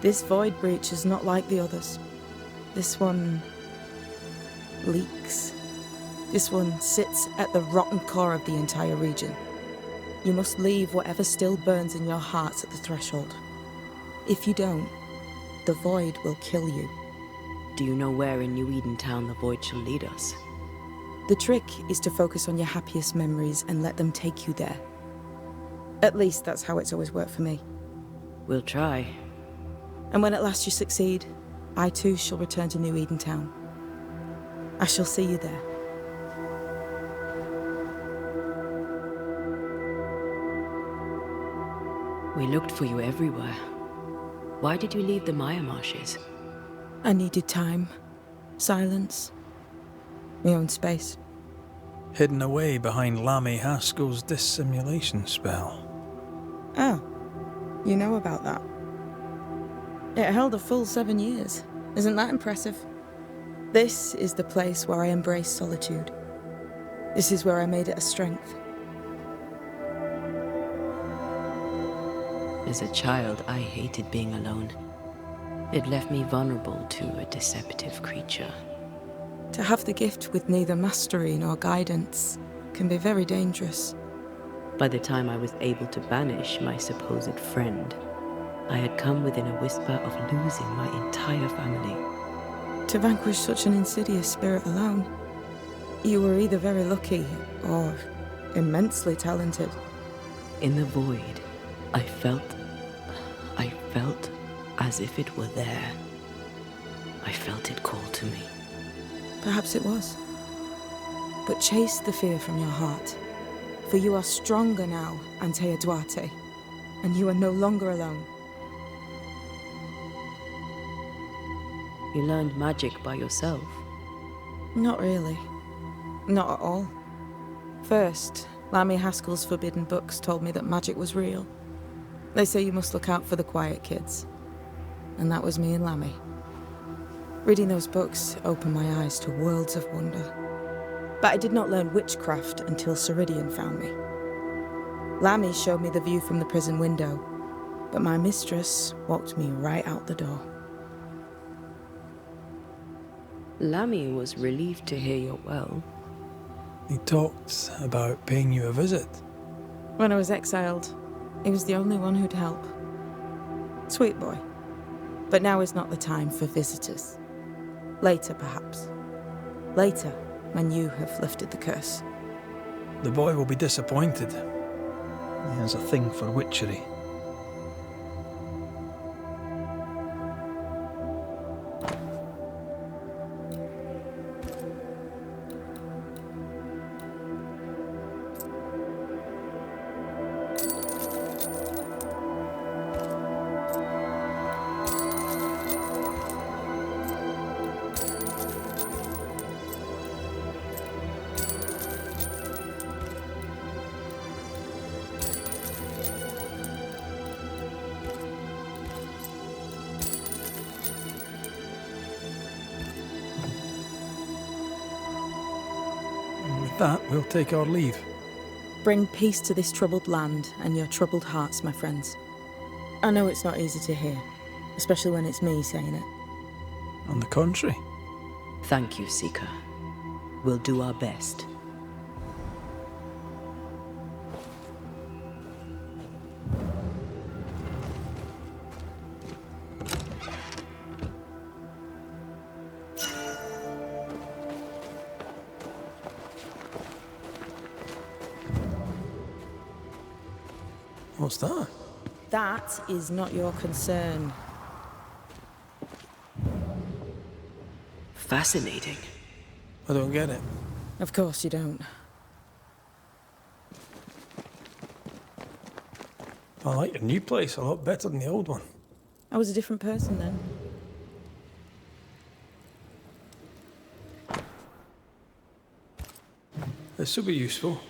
This void breach is not like the others. This one leaks. This one sits at the rotten core of the entire region. You must leave whatever still burns in your hearts at the threshold. If you don't, the void will kill you. Do you know where in New Eden Town the void shall lead us? The trick is to focus on your happiest memories and let them take you there. At least that's how it's always worked for me. We'll try. And when at last you succeed, I too shall return to New Eden Town. I shall see you there. We looked for you everywhere. Why did you leave the Maya marshes? I needed time, silence, my own space. Hidden away behind Lammy Haskell's dissimulation spell. Oh, you know about that. It held a full 7 years. Isn't that impressive? This is the place where I embraced solitude. This is where I made it a strength. As a child, I hated being alone. It left me vulnerable to a deceptive creature. To have the gift with neither mastery nor guidance can be very dangerous. By the time I was able to banish my supposed friend, I had come within a whisper of losing my entire family. To vanquish such an insidious spirit alone, you were either very lucky or immensely talented. In the void, I felt I felt as if it were there. I felt it call to me. Perhaps it was. But chase the fear from your heart. For you are stronger now, Antea Duarte. And you are no longer alone. You learned magic by yourself. Not really. Not at all. First, Lammy Haskell's forbidden books told me that magic was real. They say you must look out for the quiet kids. And that was me and Lammy. Reading those books opened my eyes to worlds of wonder. But I did not learn witchcraft until Ceridian found me. Lammy showed me the view from the prison window, but my mistress walked me right out the door. Lammy was relieved to hear you're well. He talked about paying you a visit. When I was exiled, he was the only one who'd help. Sweet boy. But now is not the time for visitors. Later, perhaps. Later, when you have lifted the curse. The boy will be disappointed. He has a thing for witchery. With that, we'll take our leave. Bring peace to this troubled land and your troubled hearts, my friends. I know it's not easy to hear, especially when it's me saying it. On the contrary. Thank you, Seeker. We'll do our best. What's that? That is not your concern. Fascinating. I don't get it. Of course you don't. I like your new place a lot better than the old one. I was a different person then. This will be useful.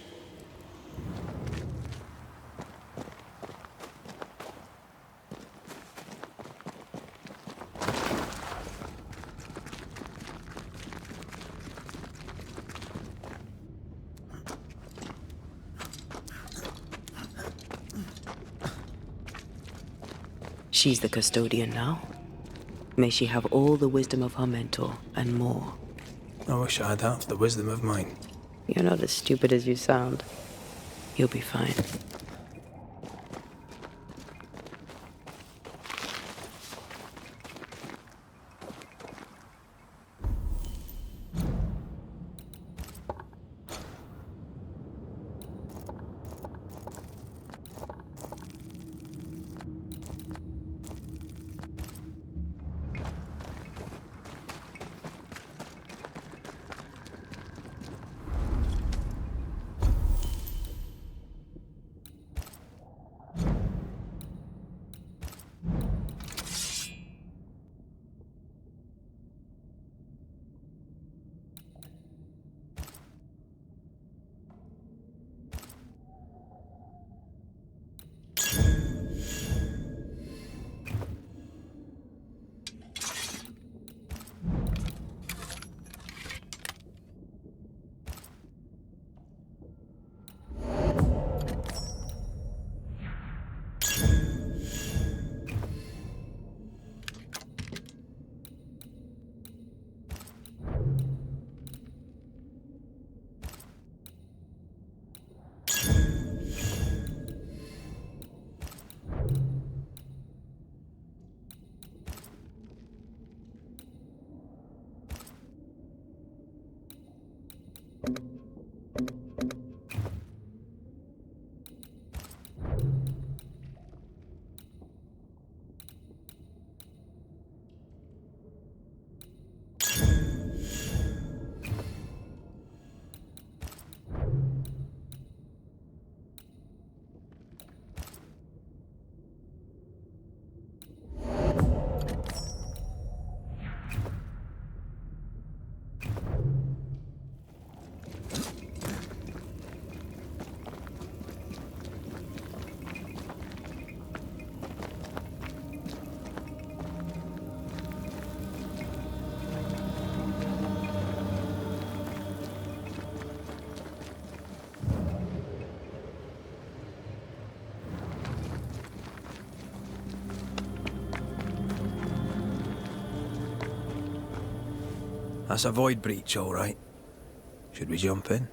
She's the custodian now. May she have all the wisdom of her mentor and more. I wish I had half the wisdom of mine. You're not as stupid as you sound. You'll be fine. That's a void breach, all right. Should we jump in?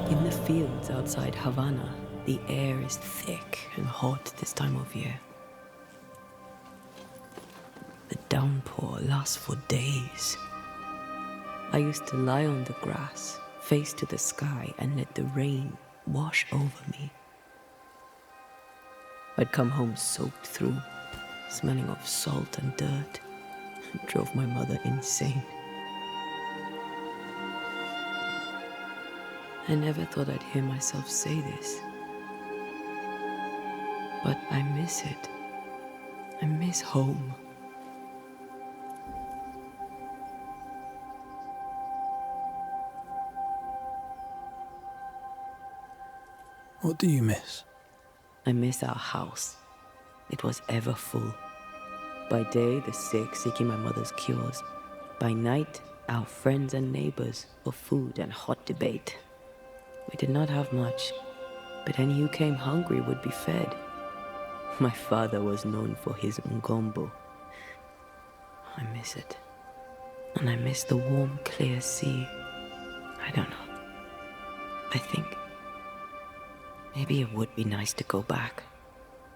In the fields outside Havana, the air is thick and hot this time of year. The downpour lasts for days. I used to lie on the grass, face to the sky, and let the rain wash over me. I'd come home soaked through, smelling of salt and dirt. It drove my mother insane. I never thought I'd hear myself say this. But I miss it. I miss home. What do you miss? I miss our house. It was ever full. By day, the sick seeking my mother's cures. By night, our friends and neighbors for food and hot debate. We did not have much, but any who came hungry would be fed. My father was known for his ngombo. I miss it. And I miss the warm, clear sea. I don't know. I think maybe it would be nice to go back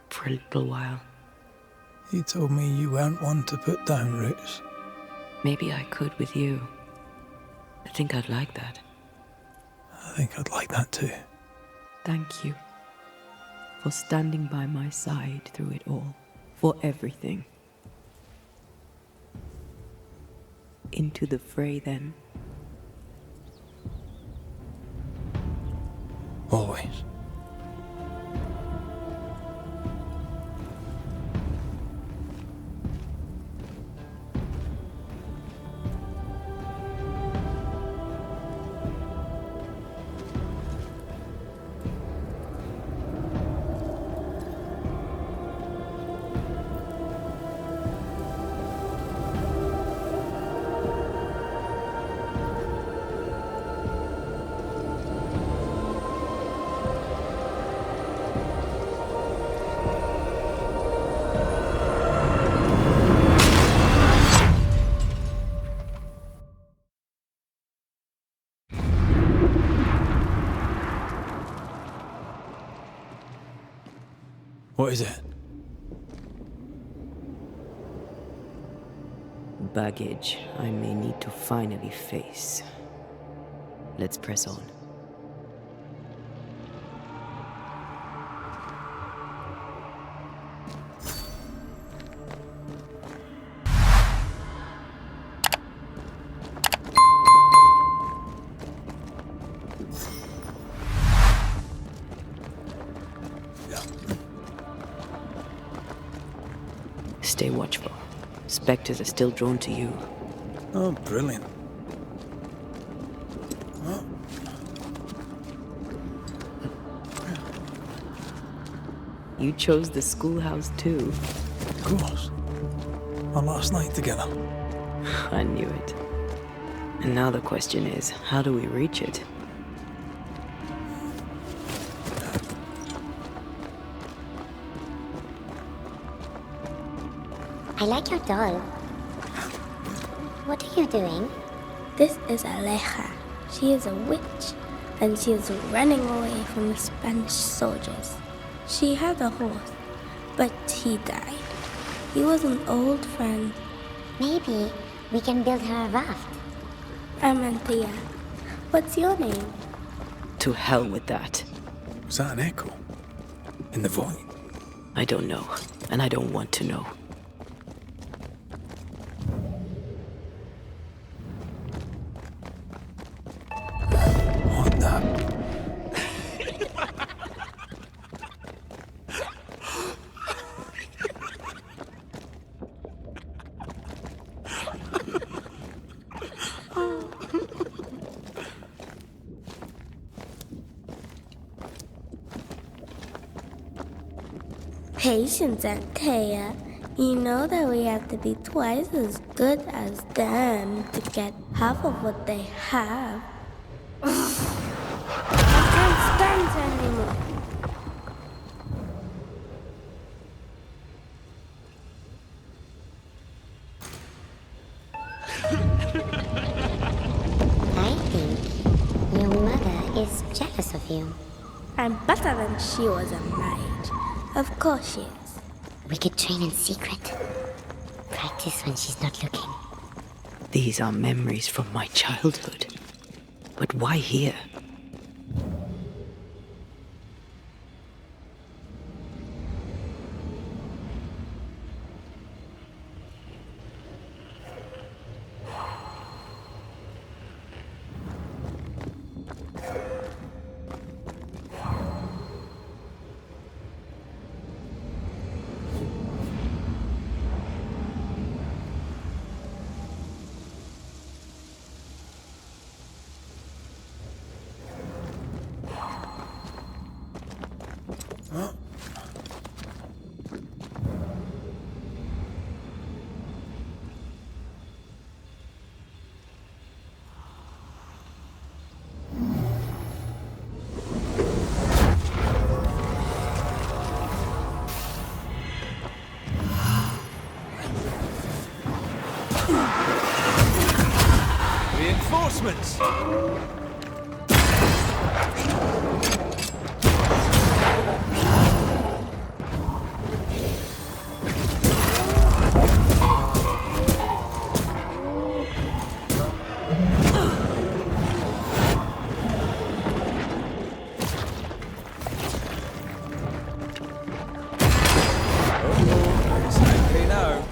for a little while. You told me you weren't one to put down roots. Maybe I could with you. I think I'd like that. I think I'd like that too. Thank you for standing by my side through it all, for everything. Into the fray then. Always. What is it? Baggage I may need to finally face. Let's press on. Stay watchful. Spectres are still drawn to you. Oh, brilliant. Oh. You chose the schoolhouse too. Of course. Our last night together. I knew it. And now the question is, how do we reach it? I like your doll. What are you doing? This is Aleja. She is a witch, and she is running away from the Spanish soldiers. She had a horse, but he died. He was an old friend. Maybe we can build her a raft. Amantia. What's your name? To hell with that. Was that an echo? In the void? I don't know, and I don't want to know. What the? Patience, Antea. You know that we have to be twice as good as them to get half of what they have. I can't stand it anymore. I think your mother is jealous of you. I'm better than she was a mage. Of course she is. We could train in secret. Practice when she's not looking. These are memories from my childhood. But why here? Reinforcements! It's angry now.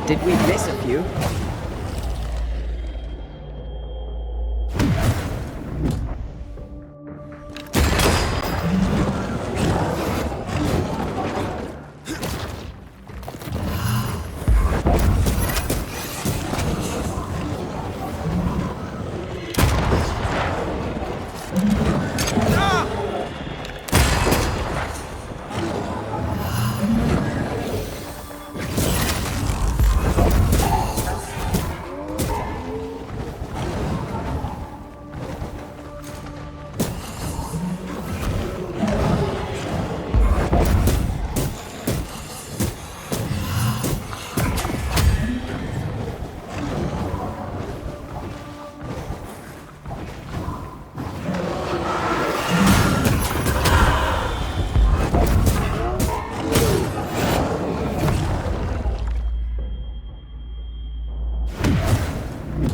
Did we miss a few?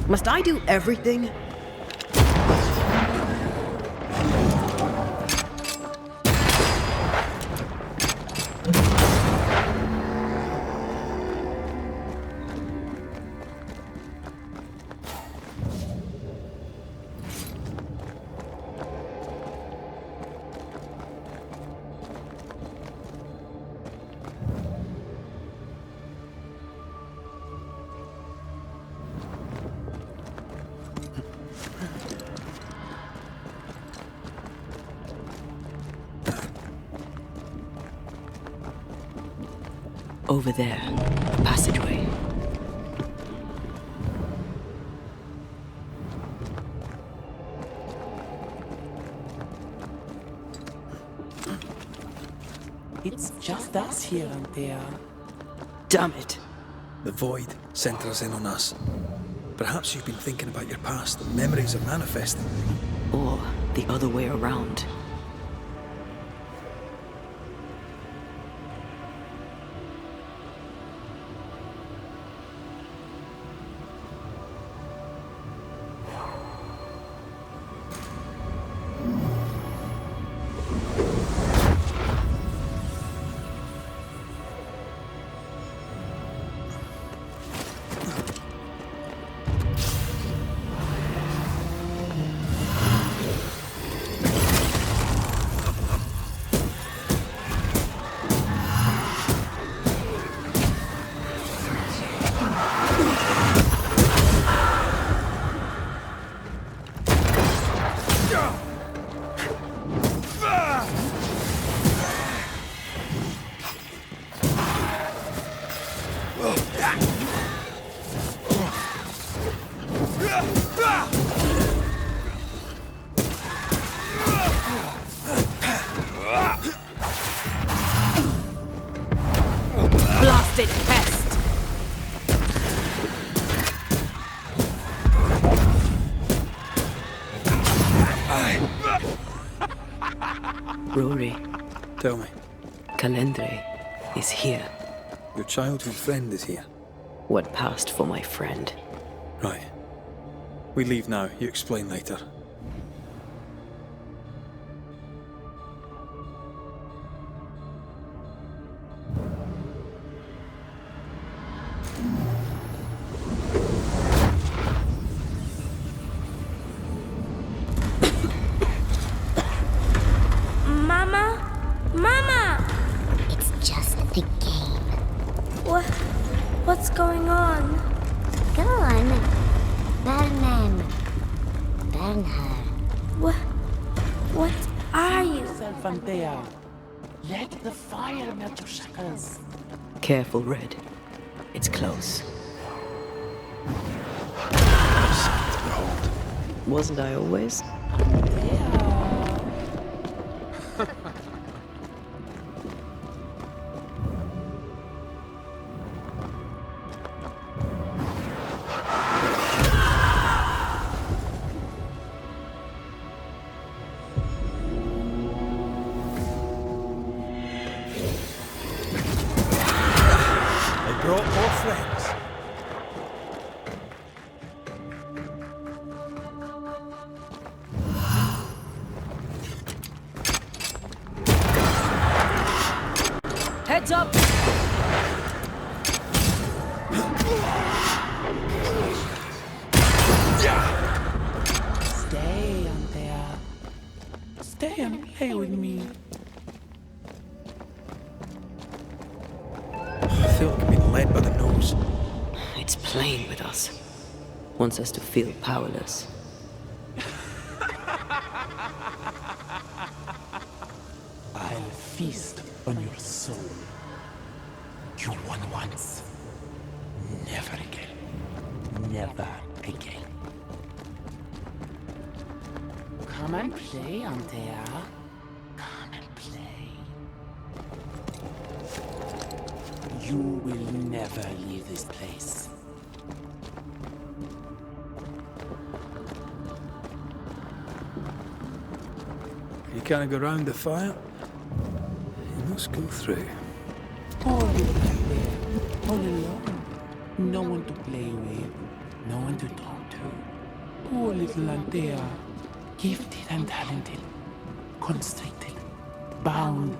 Must I do everything? Over there, the passageway. It's just us here and there. Damn it. The void centres in on us. Perhaps you've been thinking about your past and memories are manifesting. Or the other way around. Blasted pest! Rory, Tell me, Calendre is here. your childhood friend is here. What passed for my friend? Right. We leave now. You explain later. Mama? Mama! It's just a game. What's going on? Go on. Burn them. Burn her. What are you? Yourself, Antea. Let the fire melt your shackles. Careful, Red. It's close. Wasn't I always? I brought more friends. Heads up! Stay, Antea. Stay and play with me. I feel like I'm being led by the nose. It's playing with us. Wants us to feel powerless. I'll feast on your soul. You won once. Never again. Never again. Come and play, Antea. Come and play. You will never leave this place. You can't go round the fire. You must go through. All little there, all alone. No one to play with, no one to talk to. Poor little Antea, gifted and talented, constricted, bound,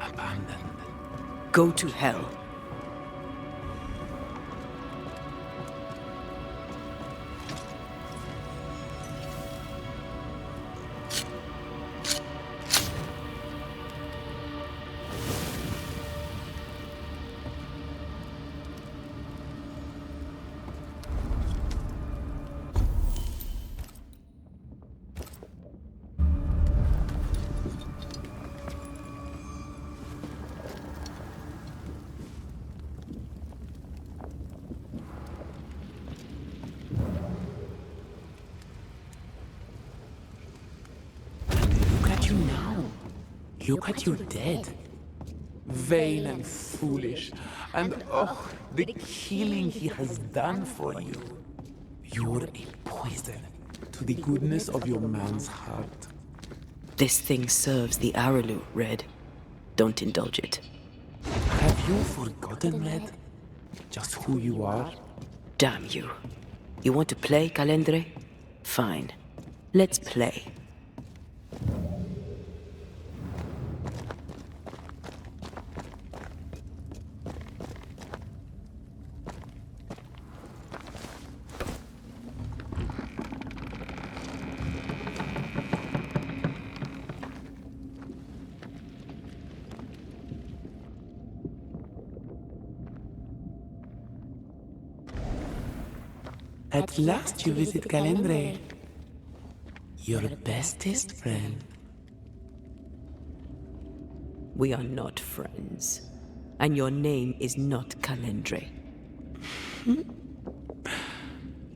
abandoned. Go to hell. Look at you dead. Vain and foolish. And oh, the killing he has done for you. You're a poison to the goodness of your man's heart. This thing serves the Aralu, Red. Don't indulge it. Have you forgotten, Red? Just who you are? Damn you. You want to play, Calendre? Fine. Let's play. At last you visit Calendre. Your bestest friend. We are not friends. And your name is not Calendre.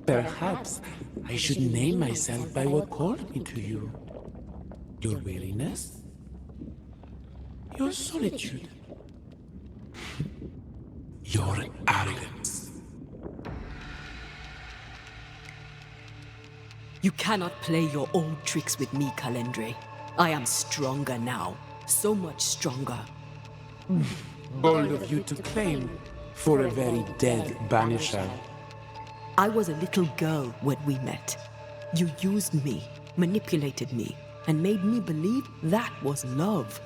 Perhaps I should name myself by what called me to you. Your weariness? Your solitude? your arrogance. You cannot play your old tricks with me, Calendre. I am stronger now. So much stronger. Bold of you to claim for a very dead Banisher. I was a little girl when we met. You used me, manipulated me, and made me believe that was love.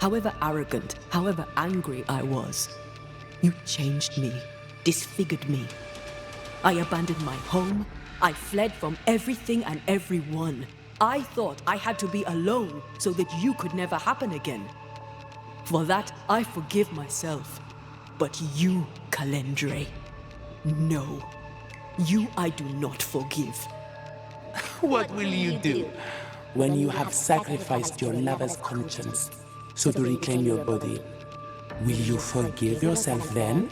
However arrogant, however angry I was, you changed me, disfigured me. I abandoned my home. I fled from everything and everyone. I thought I had to be alone so that you could never happen again. For that, I forgive myself. But you, Calendre, no. You I do not forgive. What will you do when you have sacrificed your lover's conscience so to reclaim your body? Will you forgive yourself then?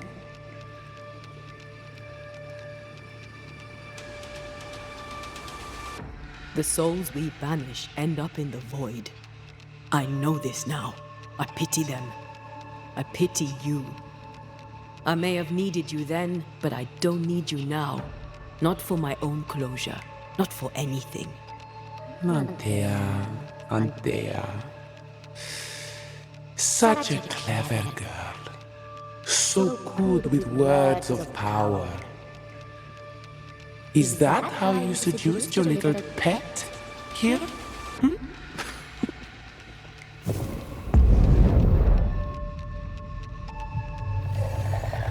The souls we banish end up in the void. I know this now. I pity them. I pity you. I may have needed you then, but I don't need you now. Not for my own closure. Not for anything. Antea, Antea. Such a clever girl. So good with words of power. Is that how you seduced your little pet here?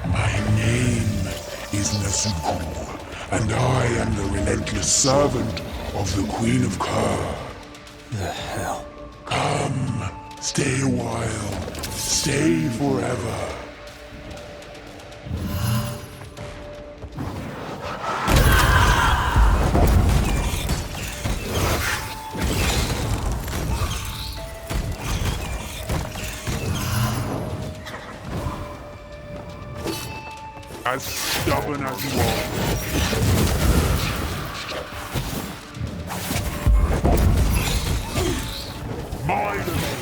My name is Nezuko, and I am the relentless servant of the Queen of Kerr. The hell? Come, stay a while, stay forever. As stubborn as you are. My domain,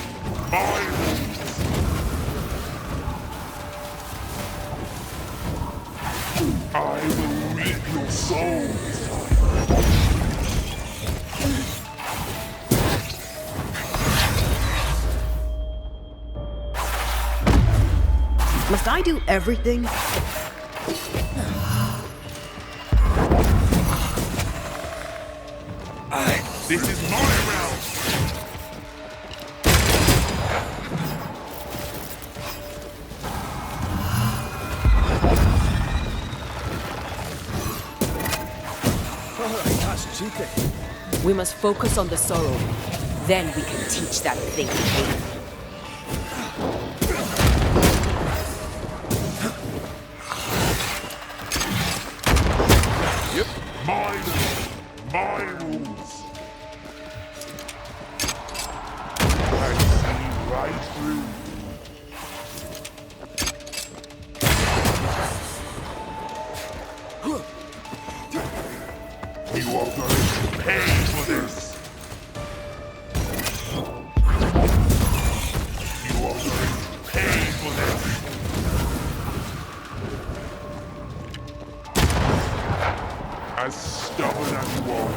my rules. I will reap your soul this time. Must I do everything? This is my realm! Alright, that's cheating. We must focus on the sorrow. Then we can teach that thing pain. My rules. I see right through. You are going to pay for this. You are going to pay for this. As stubborn as you are.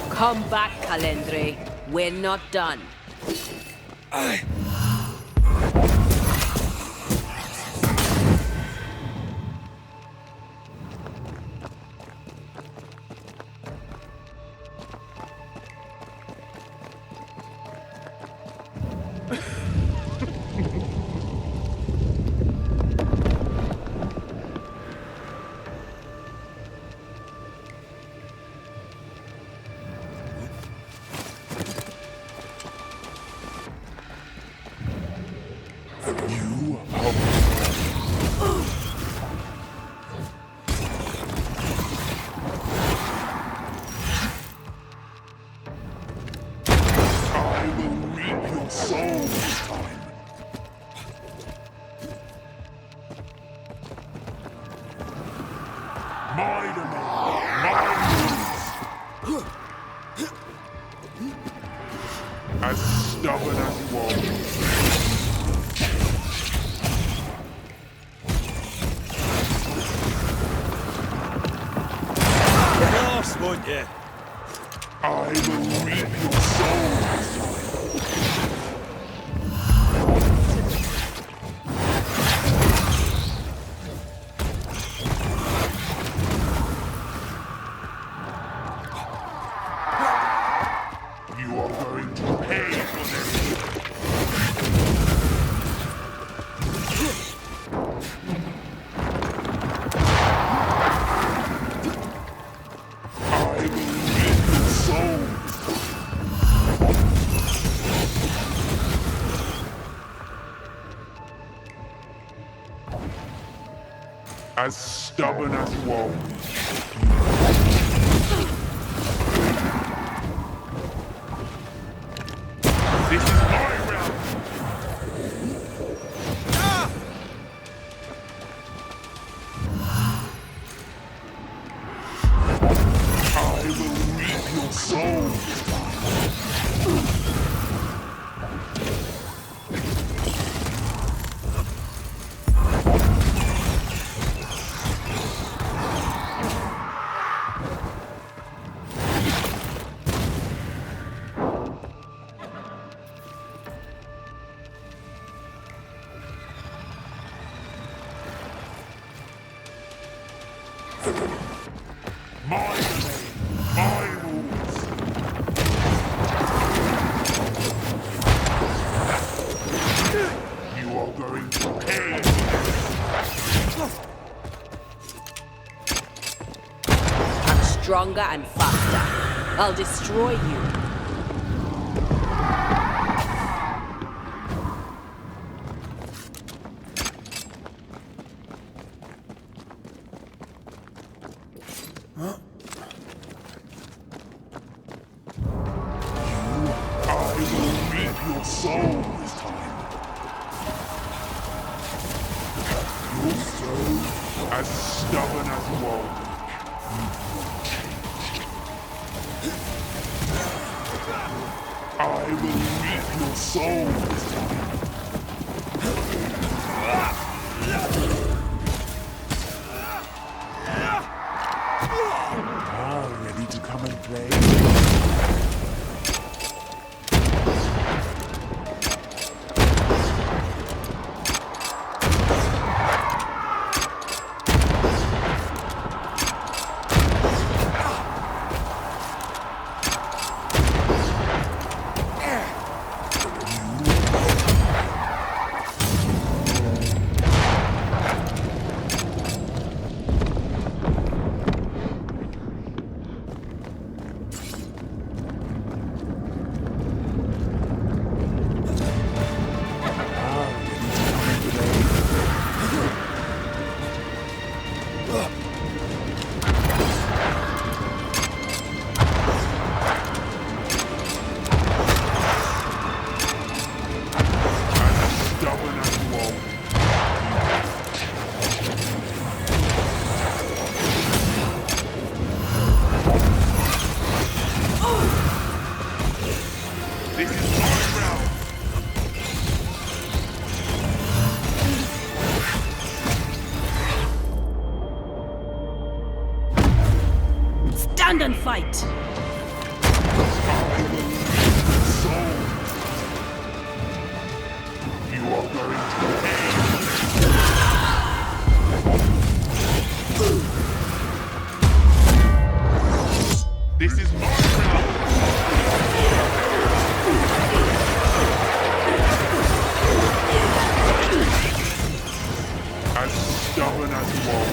Come back, Calendre. We're not done. I will reap your soul this time. My domain, my rules. As stubborn as you are. Get lost, won't you? I will reap your soul. You are going to pay for this. I will reap your soul. As stubborn as you are. This is my realm. I will reap your soul. My domain, my rules. You are going to pay. I'm stronger and faster. I'll destroy you. I will reap your soul this time. Your soul, as stubborn as you are. I will reap your soul this time. Ah, ready to come and play? Stand and fight! You are going to pay. This is my realm. As stubborn as you are.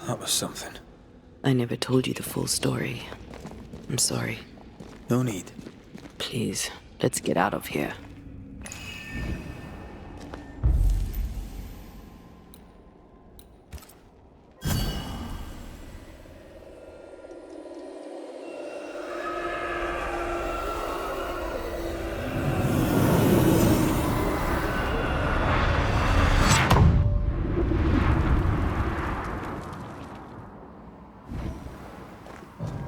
That was something. I never told you the full story. I'm sorry. No need. Please, let's get out of here.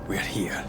We're here.